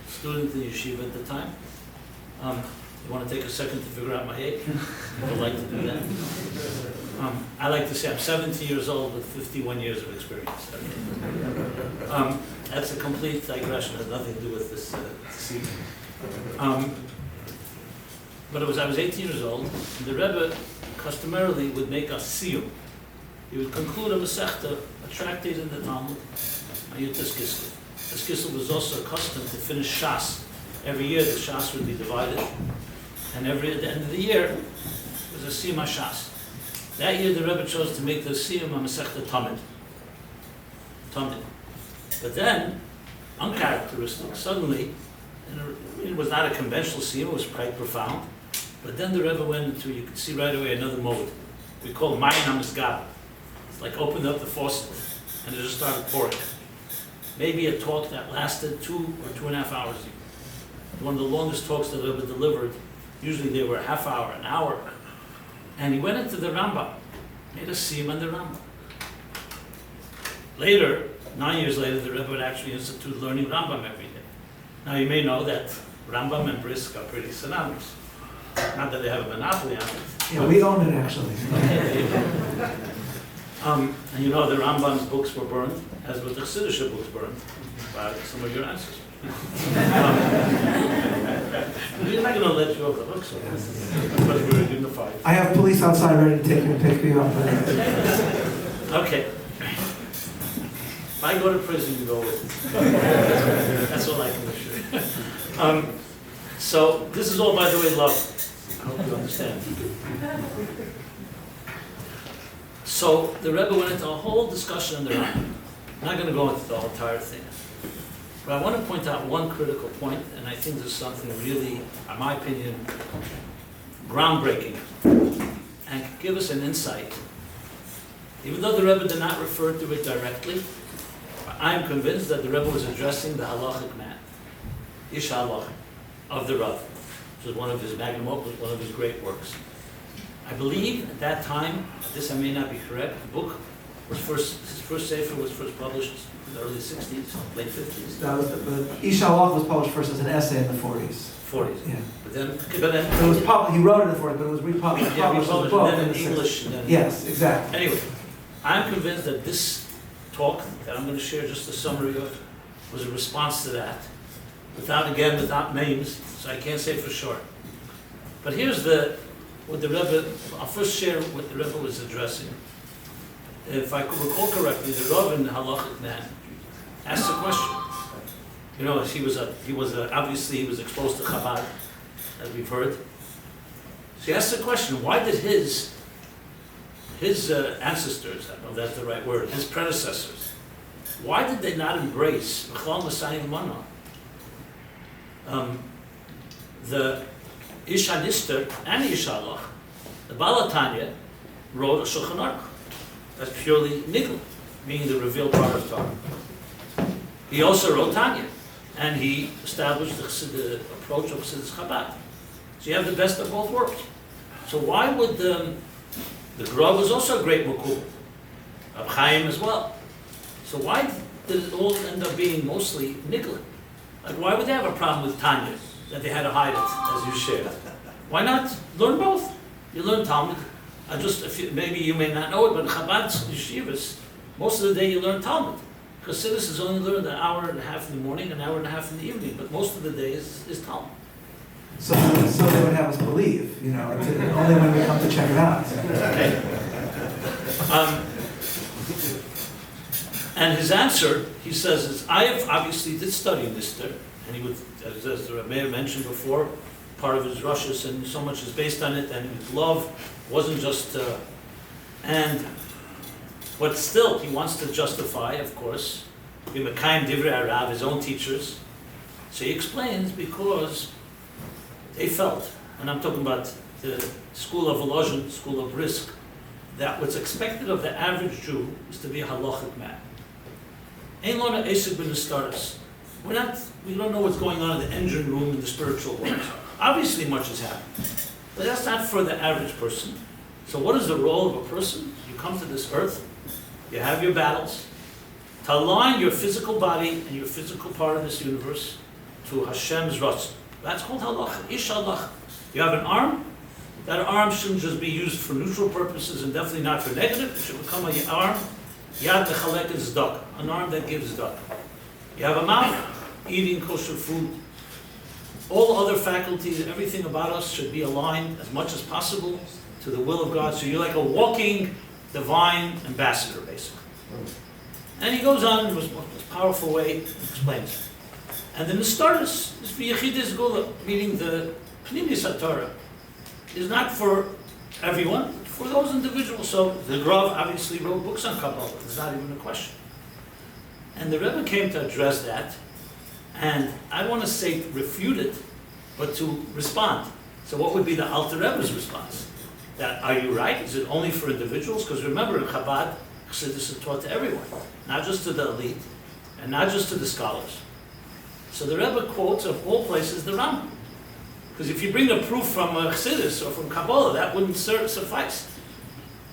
student in yeshiva at the time. You want to take a second to figure out my age? I would like to do that. I like to say I'm 17 years old with 51 years of experience. That's a complete digression, has nothing to do with this evening. But I was 18 years old, and the Rebbe customarily would make us siyum. He would conclude a Masechta, a tractate in the Talmud, Yutes Kislev. Yutes Kislev was also accustomed to finish Shas. Every year the Shas would be divided, and at the end of the year was a Siyum HaShas. That year the Rebbe chose to make the Siyum HaMasechta Tamid. But then, uncharacteristic, suddenly, it was not a conventional Siyum, it was quite profound, but then the Rebbe went into, you could see right away, another mode. We call Mayin HaMizgab. Like opened up the faucet and it just started pouring. Maybe a talk that lasted 2 or 2.5 hours. One of the longest talks that Rebbe delivered, usually they were a half hour, an hour. And he went into the Rambam, made a siyum on the Rambam. Later, 9 years later, the Rebbe would actually institute learning Rambam every day. Now you may know that Rambam and brisk are pretty synonymous. Not that they have a monopoly on it. Yeah, we own it actually. And you know the Rambam's books were burned, as were the Chassidische books burned by some of your ancestors. We're not going to let you off the hook, so because we're unified. I have police outside ready to take me and pick me up. Okay. If I go to prison, you go with me. That's all I can assure you. So this is all, by the way, love. I hope you understand. So the Rebbe went into a whole discussion on the Rambam. I'm not going to go into the whole entire thing. But I want to point out one critical point, and I think there's something really, in my opinion, groundbreaking, and could give us an insight. Even though the Rebbe did not refer to it directly, I am convinced that the Rebbe was addressing the halachic man, Ish Halach, of the Rav, which was one of his magnum opus, one of his great works. I believe at that time, this I may not be correct, the book was his first sefer was first published in the early 60s, late 50s. That was the Ish Halach was published first as an essay in the 40s. 40s. Yeah. But then It was he wrote it in the 40s, but it was republished yeah, as a republished, book and then in the in English. And then, Yes, exactly. Anyway, I'm convinced that this talk that I'm going to share just a summary of was a response to that, without names, so I can't say for sure. But here's what the Rebbe, I'll first share what the Rebbe was addressing. If I could recall correctly, the Rav in the halachic man asked a question. You know, obviously he was exposed to Chabad, as we've heard. So he asked the question, why did his ancestors, I don't know if that's the right word, his predecessors, why did they not embrace B'chol Masayim Mana? The Ish HaNister and Ish Halach, the Baal HaTanya, wrote a Shulchan Aruch. That's purely nigla, meaning the revealed part of Torah. He also wrote Tanya, and he established the approach of Chassidus Chabad. So you have the best of both worlds. So why would the Gra was also a great Makubal, Reb Chaim as well. So why did it all end up being mostly nigla? Like why would they have a problem with Tanya, that they had to hide it, as you shared? Why not learn both? You learn Talmud. Maybe you may not know it, but in Chabad's yeshivas, most of the day you learn Talmud. Chassidus is only learned an hour and a half in the morning, an hour and a half in the evening, but most of the day is Talmud. So they would have us believe, only when we come to check it out. Okay. And his answer, he says, is I have obviously did study Nister, and he would, as the Rebbe mentioned before, part of his rushes, and so much is based on it, and his love wasn't just, but still, he wants to justify, of course, B'Mekayim Divrei Harav, his own teachers. So he explains because they felt, and I'm talking about the school of Volozhin, school of Brisk, that what's expected of the average Jew is to be a halachic man. Ein lona esek b'nistaris. We don't know what's going on in the engine room in the spiritual world. Obviously much has happened, but that's not for the average person. So what is the role of a person? You come to this earth, you have your battles, to align your physical body and your physical part of this universe to Hashem's ratzon. That's called halacha, ish halacha. You have an arm, that arm shouldn't just be used for neutral purposes and definitely not for negative. It should become an arm, yad mechalek tzedakah, an arm that gives tzedakah. You have a mouth, eating kosher food. All other faculties, everything about us should be aligned as much as possible to the will of God. So you're like a walking divine ambassador, basically. And he goes on in a powerful way and explains it. And then the starters is for Yechidus Gula, meaning the Pnimis HaTorah, is not for everyone, for those individuals. So the Rav obviously wrote books on Kabbalah. There's not even a question. And the Rebbe came to address that, and I want to say refute it, but to respond. So what would be the Alter Rebbe's response? That, are you right? Is it only for individuals? Because remember, in Chabad, Chassidus is taught to everyone, not just to the elite, and not just to the scholars. So the Rebbe quotes, of all places, the Rambam. Because if you bring a proof from Chassidus or from Kabbalah, that wouldn't suffice.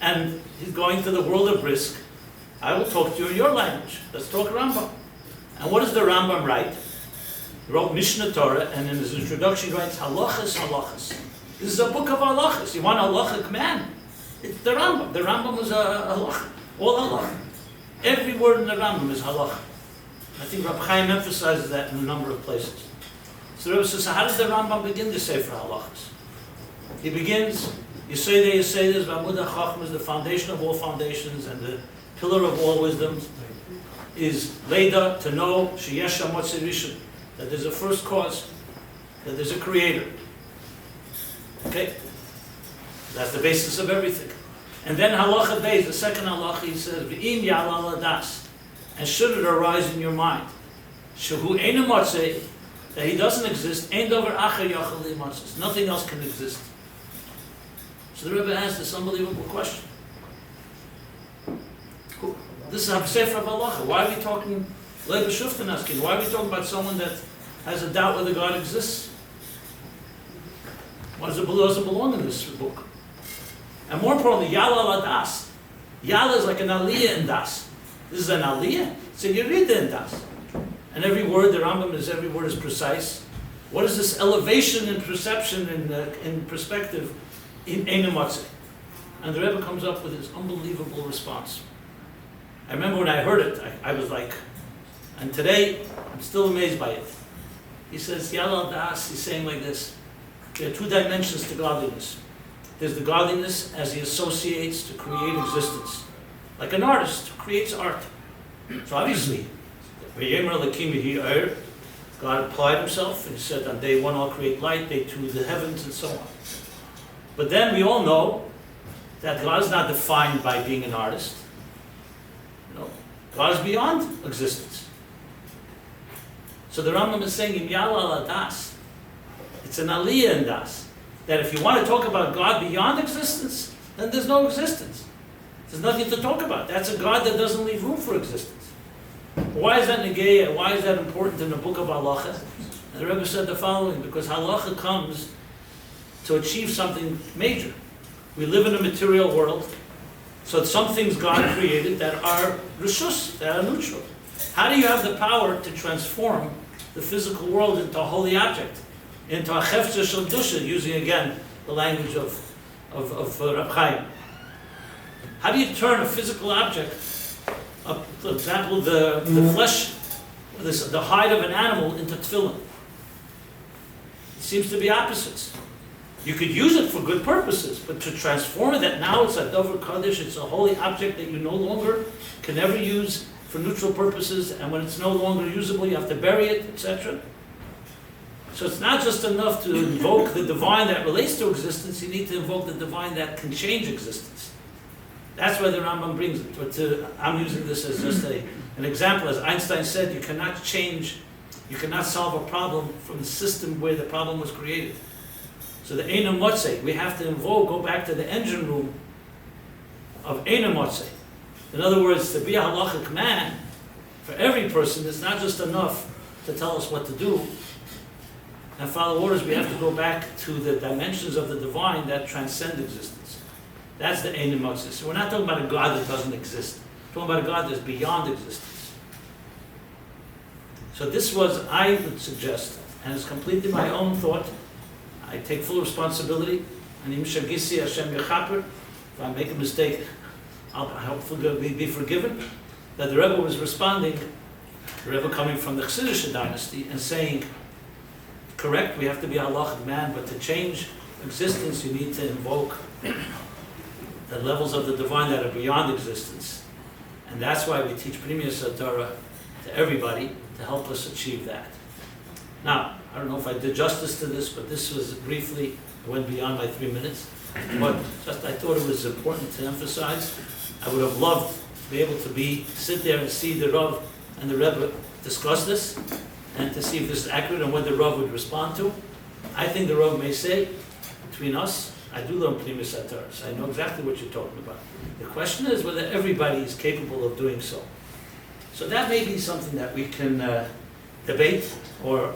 And he's going to the world of Brisk. I will talk to you in your language. Let's talk Rambam. And what does the Rambam write? He wrote Mishnah Torah, and in his introduction he writes, halachas, halachas. This is a book of halachas. You want a halachic man? It's the Rambam. The Rambam is a halacha. All halacha. Every word in the Rambam is halacha. I think Rabbi Chaim emphasizes that in a number of places. So the Rebbe says, so how does the Rambam begin the Sefer Halachas? He begins, Yesodei V'Amud HaChachma is the foundation of all foundations and the pillar of all wisdoms, is Leda, to know, Sheyesh HaMotzei Rishon, that there's a first cause, that there's a creator. Okay? That's the basis of everything. And then Halacha Beis, the second halacha, he says, V'im Ya'ala Ladas, and should it arise in your mind, Shehu Eina Motzei, that he doesn't exist, Ein Dover Acher Yachal Limatzos, nothing else can exist. So the Rebbe asked this unbelievable question. This is a Sefer of Halacha. Why are we talking Rebbe Shuftan asking? Why are we talking about someone that has a doubt whether God exists? Why does it belong in this book? And more importantly, Yala Ladas. Yala is like an aliyah in Das. This is an aliyah. It's a yerida in Das. And every word, the Rambam is, every word is precise. What is this elevation in perception, in perspective, in Eina Motzei? And the Rebbe comes up with this unbelievable response. I remember when I heard it, I was like, and today, I'm still amazed by it. He says, Yala Das, he's saying like this, there are two dimensions to godliness. There's the godliness as he associates to create existence. Like an artist who creates art. So obviously, God applied himself and he said, on day one I'll create light, day two the heavens, and so on. But then we all know that God is not defined by being an artist. No, God is beyond existence. So the Rambam is saying, in Yala Das, it's an aliyah in Das, that if you want to talk about God beyond existence, then there's no existence. There's nothing to talk about. That's a God that doesn't leave room for existence. Why is that negaya? Why is that important in the book of Halacha? And the Rebbe said the following, because Halacha comes to achieve something major. We live in a material world, so some things God created that are rishus, that are neutral. How do you have the power to transform the physical world into a holy object, into a chefza shel dusha, using again the language of Rabbi Chaim? How do you turn a physical object, for example, the flesh, the hide of an animal, into tefillin? It seems to be opposites. You could use it for good purposes, but to transform it, that now it's a dover kaddish, it's a holy object that you no longer can ever use for neutral purposes, and when it's no longer usable, you have to bury it, etc. So it's not just enough to invoke the divine that relates to existence, you need to invoke the divine that can change existence. That's why the Rambam brings it. But I'm using this as just an example. As Einstein said, you cannot solve a problem from the system where the problem was created. So the Eina Motzei, we have to invoke, go back to the engine room of Eina Motzei. In other words, to be a halachic man, for every person, it's not just enough to tell us what to do and follow orders. We have to go back to the dimensions of the divine that transcend existence. That's the Eina Motzei. So we're not talking about a God that doesn't exist. We're talking about a God that's beyond existence. So this was, I would suggest, and it's completely my own thought. I take full responsibility. And if I make a mistake, I hope be forgiven. That the Rebbe was responding, the Rebbe coming from the Chassidish dynasty, and saying, correct, we have to be a halachic man, but to change existence, you need to invoke the levels of the divine that are beyond existence. And that's why we teach Pnimiyus Torah to everybody to help us achieve that. Now, I don't know if I did justice to this, but this was briefly, I went beyond my 3 minutes. But just I thought it was important to emphasize. I would have loved to be able to sit there and see the Rav and the Rebbe discuss this, and to see if this is accurate and what the Rav would respond to. I think the Rav may say, between us, I do learn Pnimiyus Torah, so I know exactly what you're talking about. The question is whether everybody is capable of doing so. So that may be something that we can debate or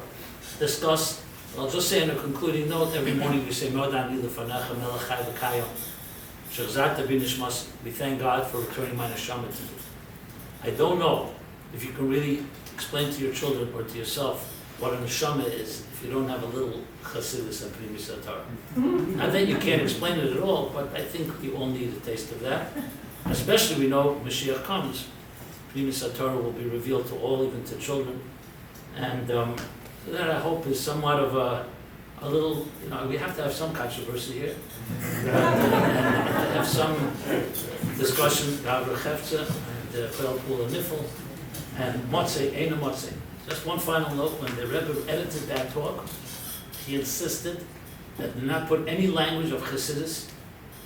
discuss. I'll just say in a concluding note, every morning we say, we thank God for returning my neshama to you. I don't know if you can really explain to your children or to yourself what a neshama is if you don't have a little chassidus and primis Torah. Not that you can't explain it at all, but I think we all need a taste of that. Especially we know Mashiach comes, primis Torah will be revealed to all, even to children. And that I hope is somewhat of a little, we have to have some controversy here. And have some discussion about Rechefza and Chel Pul and Nifel and Motzei, Eina Motzei. Just one final note, when the Rebbe edited that talk, he insisted that do not put any language of Chassidus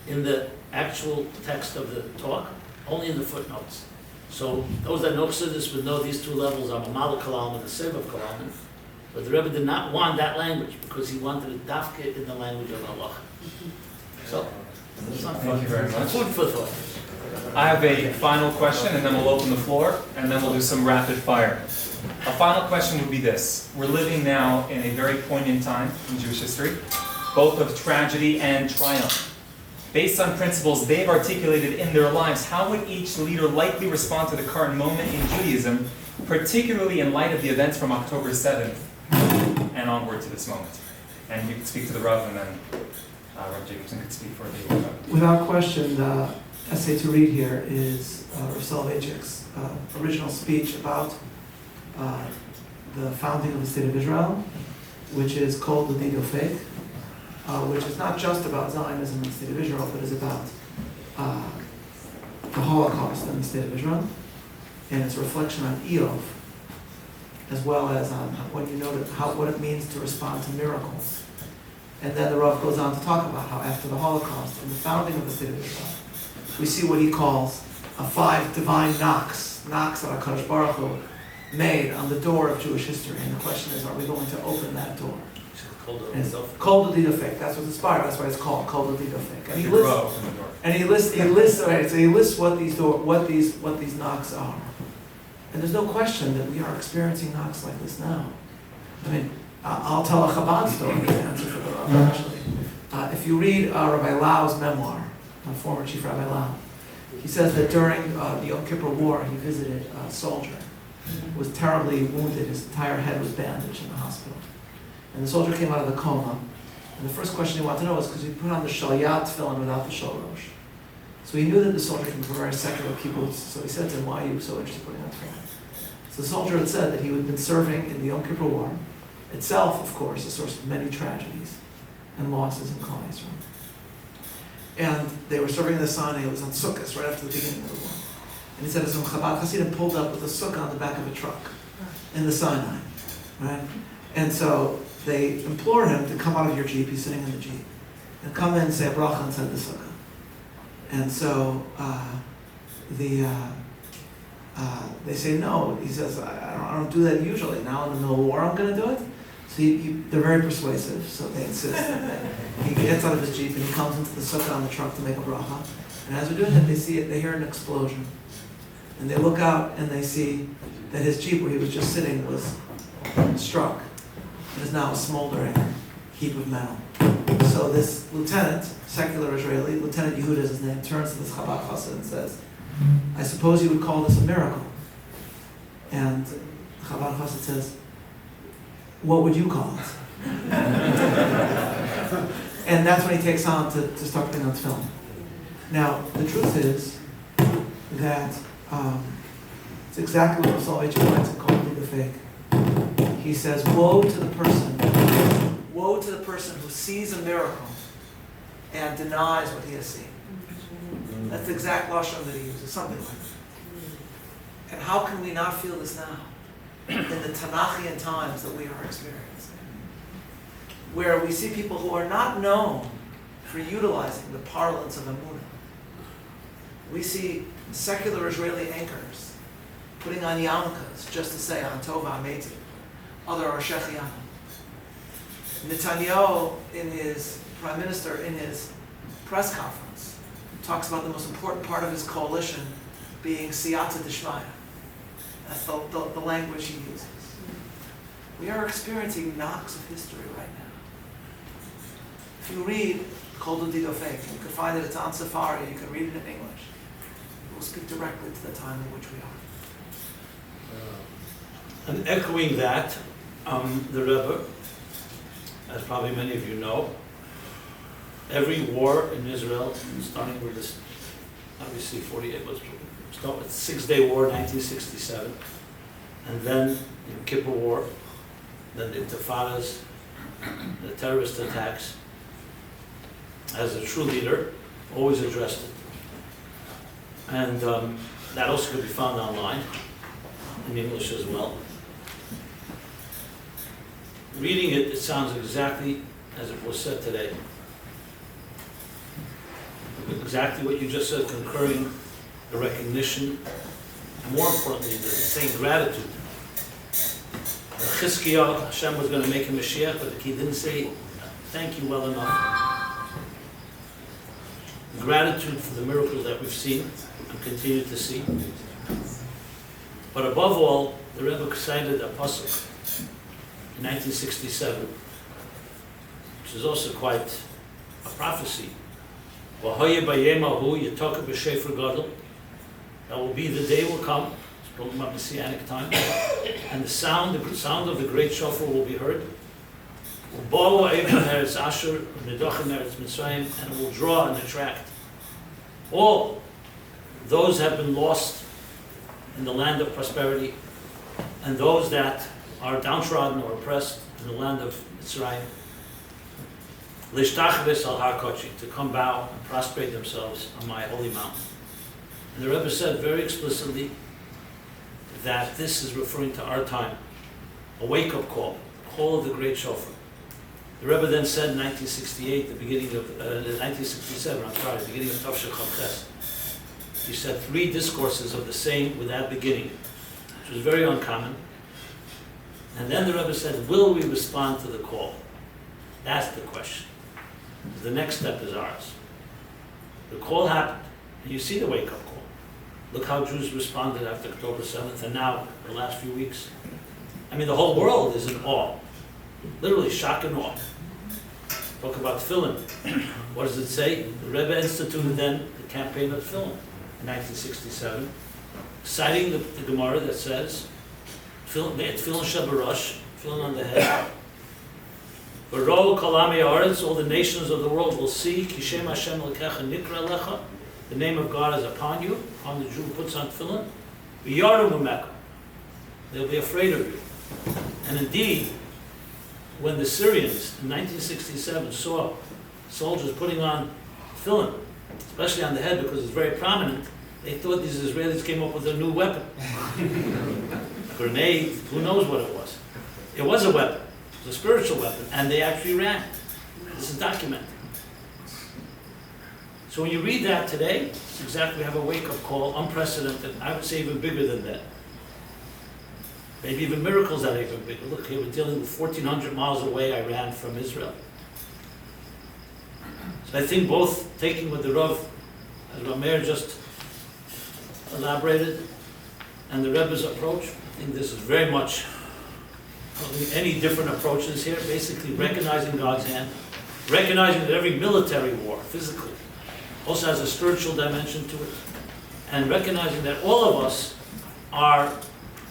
in the actual text of the talk, only in the footnotes. So those that know Chassidus would know these two levels are Mamal Kalam and the Sevav Kalam. But the Rebbe did not want that language because he wanted it dafke in the language of Allah. So, Thank you very much. Food for thought. I have a final question, and then we'll open the floor, and then we'll do some rapid fire. A final question would be this. We're living now in a very poignant time in Jewish history, both of tragedy and triumph. Based on principles they've articulated in their lives, how would each leader likely respond to the current moment in Judaism, particularly in light of the events from October 7th and onward to this moment? And you can speak to the Rav, and then Rabbi Jacobson could speak for the Rav. Without question, the essay to read here is Soloveitchik's original speech about the founding of the State of Israel, which is called the Dido Fake, which is not just about Zionism and the State of Israel, but is about the Holocaust and the State of Israel, and it's a reflection on Eov, as well as on when you noted what it means to respond to miracles. And then the Rav goes on to talk about how after the Holocaust and the founding of the State of Israel, we see what he calls 5 divine knocks that HaKadosh Baruch Hu made on the door of Jewish history. And the question is, are we going to open that door? And it's called the Dido Fake. That's what's inspired. That's why it's called the Dido Fake. And he lists what these knocks are. And there's no question that we are experiencing knocks like this now. I mean, I'll tell a Chabad story to answer for the Rav, actually. If you read Rabbi Lau's memoir, my former Chief Rabbi Lau, he says that during the Yom Kippur War, he visited a soldier who was terribly wounded. His entire head was bandaged in the hospital. And the soldier came out of the coma. And the first question he wanted to know was because he put on the shalyat tefillin without the sholosh. So he knew that the soldier came from very secular people. So he said to him, why are you so interested in putting on tefillin? So the soldier had said that he had been serving in the Yom Kippur War, itself, of course, a source of many tragedies and losses in Klal Yisrael. And they were serving in the Sinai. It was on Sukkot, right after the beginning of the war. And he said, some Chabad Hasidim pulled up with a sukkah on the back of a truck in the Sinai, right? And so they implored him to come out of your Jeep, he's sitting in the Jeep, and come in and say a bracha inside the sukkah. And so they say no. He says, I don't do that usually. Now in the middle of war, I'm going to do it. So they're very persuasive, so they insist. He gets out of his Jeep and he comes into the sukkah on the truck to make a bracha. And as they're doing it, they hear an explosion. And they look out and they see that his Jeep, where he was just sitting, was struck. It is now a smoldering heap of metal. So this lieutenant, secular Israeli, Lieutenant Yehuda is his name, turns to this Chabad Chassid and says, I suppose you would call this a miracle. And Chabad Chassid says, what would you call it? And that's when he takes on to start putting on film. Now, the truth is that it's exactly what Soloveitchik writes in Covenantal the Fake. He says, woe to the person who sees a miracle and denies what he has seen. That's the exact lashon that he uses, something like that. And how can we not feel this now, in the Tanachian times that we are experiencing, where we see people who are not known for utilizing the parlance of Emunah. We see secular Israeli anchors putting on yarmulkes just to say, Antova Ameti, other are Shechianu. Netanyahu, Prime Minister, in his press conference, talks about the most important part of his coalition being Siyata Dishmaya. That's the language he uses. We are experiencing knocks of history right now. If you read Kol Dido Fake, you can find it, it's on Safari, you can read it in English. It will speak directly to the time in which we are. And echoing that, The Rebbe, as probably many of you know, every war in Israel, starting with this, obviously 48 was start with the 6-Day War, 1967, and then the Yom Kippur War, then the Intifadas, the terrorist attacks. As a true leader, always addressed it. And that also could be found online, in English as well. Reading it, it sounds exactly as it was said today. Exactly what you just said, concurring the recognition, and more importantly, the saying gratitude. Chizkiah, Hashem was going to make him Mashiach, but he didn't say thank you well enough. Gratitude for the miracles that we've seen and continue to see. But above all, the Rebbe cited a pasuk in 1967, which is also quite a prophecy. That will be, the day will come, it's talking about Messianic time, and the sound of the great shofar will be heard. And it will draw and attract all those have been lost in the land of prosperity, and those that are downtrodden or oppressed in the land of Mitzrayim, to come bow and prostrate themselves on my holy mountain. And the Rebbe said very explicitly that this is referring to our time, a wake-up call of the great shofar. The Rebbe then said in 1968, the beginning of 1967, the beginning of Tafshir Chavches, he said 3 discourses of the same with that beginning, which was very uncommon. And then the Rebbe said, will we respond to the call? That's the question. The next step is ours. The call happened, and you see the wake-up call. Look how Jews responded after October 7th, and now, the last few weeks. I mean, the whole world is in awe. Literally, shock and awe. Talk about tefillin. What does it say? The Rebbe instituted then the campaign of tefillin in 1967, citing the Gemara that says, tefillin shabarosh, tefillin on the head. V'ro kalami haaretz, all the nations of the world will see, kishem Hashem lekecha nikra lecha, the name of God is upon you, upon the Jew who puts on tefillin. V'yaru mumeka, they'll be afraid of you. And indeed, when the Syrians in 1967 saw soldiers putting on tefillin, especially on the head because it's very prominent, they thought these Israelis came up with a new weapon. A grenade, who knows what it was. It was a weapon. It was a spiritual weapon, and they actually ran. This is documented. So when you read that today, it's exactly have a wake-up call, unprecedented, I would say even bigger than that. Maybe even miracles that are even bigger. Look, here we're dealing with 1,400 miles away, I ran from Israel. So I think both taking with the Rav, as Rameir just elaborated, and the Rebbe's approach, I think this is very much any different approaches here, basically recognizing God's hand, recognizing that every military war, physically, also has a spiritual dimension to it, and recognizing that all of us are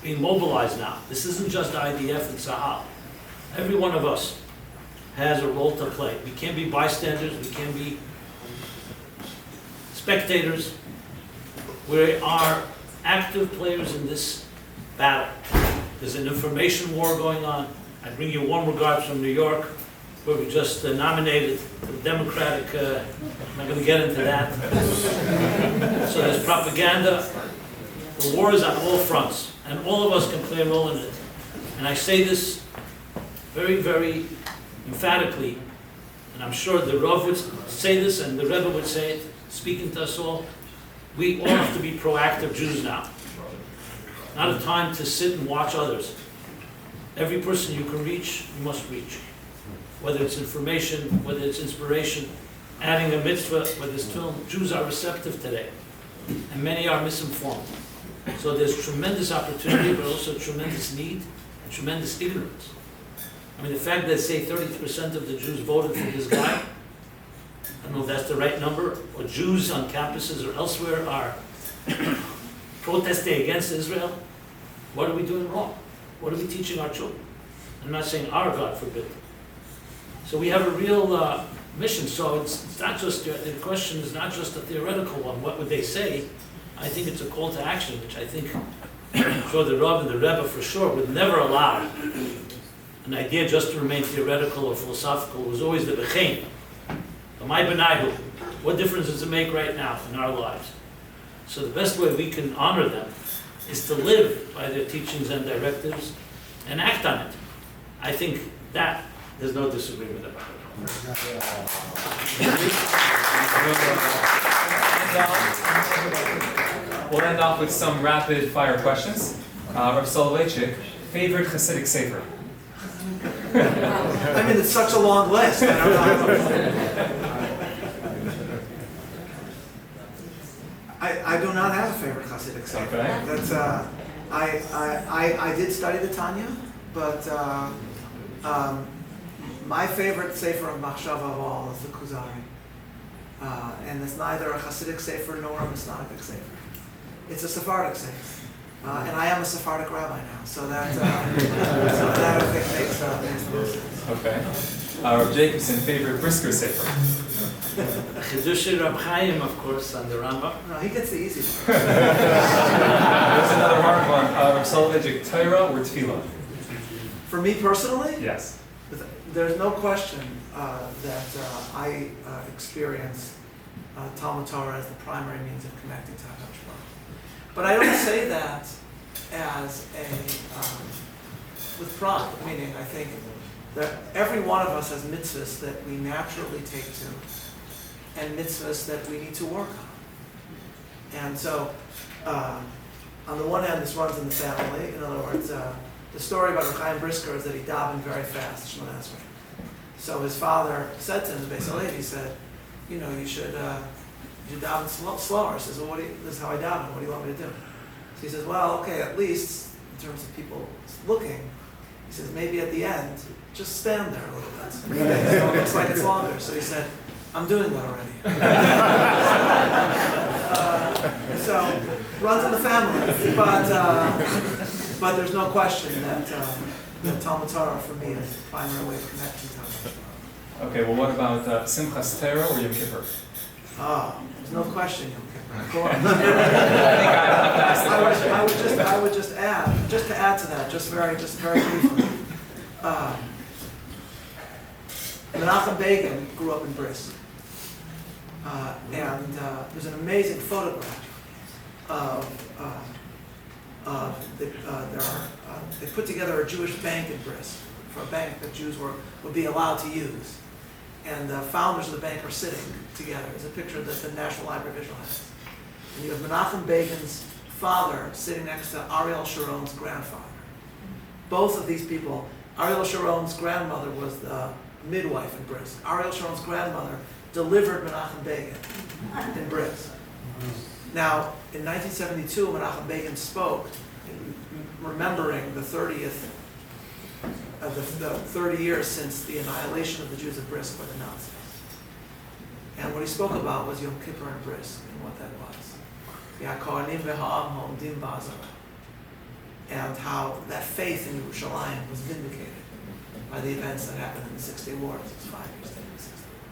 being mobilized now. This isn't just IDF and Sahel. Every one of us has a role to play. We can't be bystanders, we can't be spectators. We are active players in this battle. There's an information war going on. I bring you warm regards from New York, where we just nominated the Democratic, I'm not going to get into that. So there's propaganda. The war is on all fronts, and all of us can play a role in it. And I say this very, very emphatically, and I'm sure the Rav would say this, and the Rebbe would say it, speaking to us all. We all have to be proactive Jews now. Not a time to sit and watch others. Every person you can reach, you must reach. Whether it's information, whether it's inspiration, adding a mitzvah, whether it's film, Jews are receptive today, and many are misinformed. So there's tremendous opportunity, but also tremendous need and tremendous ignorance. I mean, the fact that, say, 30% of the Jews voted for this guy, I don't know if that's the right number, or Jews on campuses or elsewhere are protesting against Israel. What are we doing wrong? What are we teaching our children? I'm not saying our, God forbid. So we have a real mission. So it's not just, the question is not just a theoretical one, what would they say? I think it's a call to action, which I think, I'm sure the Rav and the Rebbe for sure would never allow an idea just to remain theoretical or philosophical. It was always the Bechein, the My Benaihu. What difference does it make right now in our lives? So the best way we can honor them is to live by their teachings and directives and act on it. I think that there's no disagreement about it. We'll end off with some rapid fire questions. Rabbi Soloveitchik, favorite Hasidic sefer? I mean, it's such a long list. I don't know. I do not have a favorite Hasidic sefer. Okay. That's I did study the Tanya, but my favorite sefer of Machshava of all is the Kuzari, and it's neither a Hasidic sefer nor a Masonic sefer. It's a Sephardic sefer, and I am a Sephardic rabbi now, so that I think makes the most sense. Okay. Rabbi Jacobson, favorite Brisker sefer? Chidushei Rab Chaim, of course, on the Rambam. No, he gets the easy one. There's another hard one. Rabbi Soloveitchik, Torah or Tefillah? For me personally, Yes. there's no question that I experience Talmud Torah as the primary means of connecting to HaKadosh Baruch Hu. But I don't say that as with pride, meaning I think that every one of us has mitzvahs that we naturally take to, and mitzvahs that we need to work on. And so, on the one hand, this runs in the family. In other words, the story about Reb Chaim Brisker is that he davened very fast, Shemona Esrei. So his father said to him, the Beis Halevi, he said, you know, you should daven slower. He says, well, this is how I daven. What do you want me to do? So he says, well, okay, at least in terms of people looking, he says, maybe at the end, just stand there a little bit. So it looks like it's longer. So he said, I'm doing that already. So runs in the family, but there's no question that Talmud Torah for me is the primary way of connecting to Talmud Torah. Okay, well what about Simchas Torah or Yom Kippur? There's no question, Yom Kippur. Of course. I think I have to ask the question. I would just add, just to add to that, just very briefly. Menachem Begin grew up in Brisk. And there's an amazing photograph they put together a Jewish bank in Brisk, for a bank that Jews would be allowed to use. And the founders of the bank are sitting together. There's a picture that the National Library Visual has. And you have Menachem Begin's father sitting next to Ariel Sharon's grandfather. Both of these people, Ariel Sharon's grandmother was the midwife in Brisk. Ariel Sharon's grandmother delivered Menachem Begin in Brisk. Now, in 1972, Menachem Begin spoke, remembering the 30th of the 30 years since the annihilation of the Jews of Brisk by the Nazis. And what he spoke about was Yom Kippur and Brisk and what that was. And how that faith in Yerushalayim was vindicated by the events that happened in the 6-Day Wars. It was 5 years later, the 6th Day War.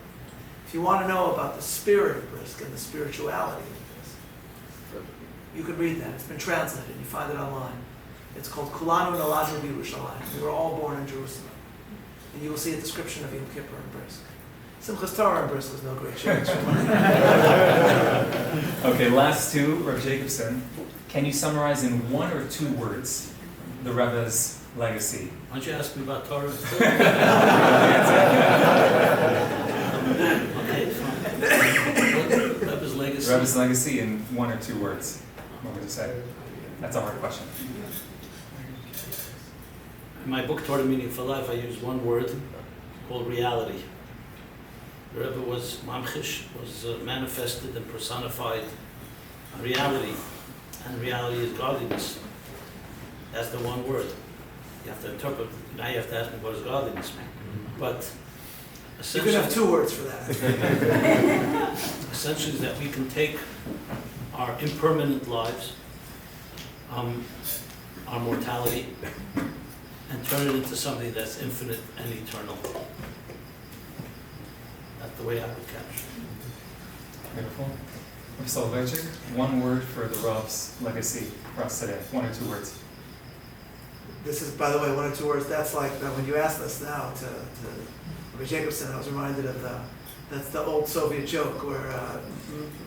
If you want to know about the spirit of Brisk and the spirituality of Brisk, you could read that. It's been translated. You find it online. It's called Kulanu Noladnu B'Yerushalayim. We were all born in Jerusalem. And you will see a description of Yom Kippur and Brisk. Simchas Torah and Brisk was no great change. Okay, last two, Rabbi Jacobson. Can you summarize in 1 or 2 words the Rebbe's legacy? Why don't you ask me about Torah? Okay, fine. Rebbe's legacy. Rebbe's legacy in 1 or 2 words. What would you say? That's a hard question. In my book, Torah Meaning for Life, I use one word called reality. The Rebbe was mamchish, was manifested and personified reality. And reality is godliness. That's the one word. You have to interpret. Now you have to ask me what does godliness mean. But You essentially, could have 2 words for that. essentially is that we can take our impermanent lives, our mortality, and turn it into something that's infinite and eternal. That's the way I would catch it. Beautiful. Rabbi Soloveitchik, one word for the Rav's legacy for us today. 1 or 2 words. This is, by the way, 1 or 2 words. That's like when you asked us now to Rabbi Jacobson, I was reminded of that's the old Soviet joke where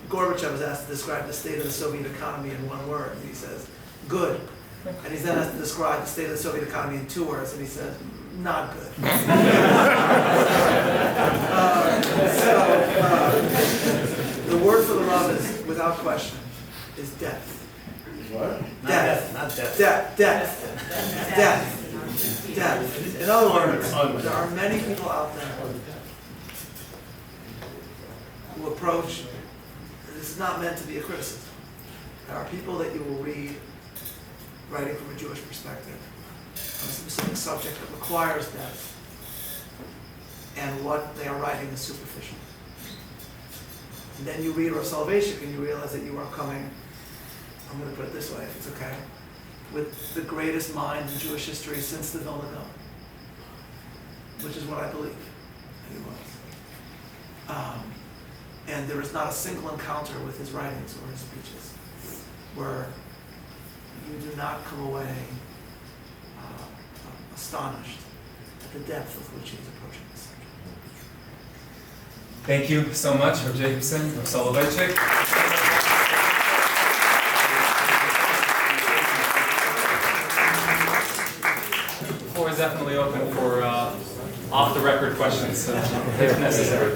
Gorbachev was asked to describe the state of the Soviet economy in 1 word. And he says, good. And he's then asked to describe the state of the Soviet economy in 2 words, and he says, not good. The word for the Rav is, without question, is death. What? Death. Not death. Death. In other words, there are many people out there who approach, this is not meant to be a criticism. There are people that you will read writing from a Jewish perspective on a specific subject that requires death, and what they are writing is superficial. And then you read Rav Soloveitchik and you realize that you are coming, I'm going to put it this way, if it's okay, with the greatest mind in Jewish history since the Vilna Gaon, which is what I believe that he was. And there is not a single encounter with his writings or his speeches where you do not come away astonished at the depth with which he is approaching this subject. Thank you so much, Rabbi Jacobson, Rabbi Soloveitchik. The floor is definitely open for off-the-record questions if necessary.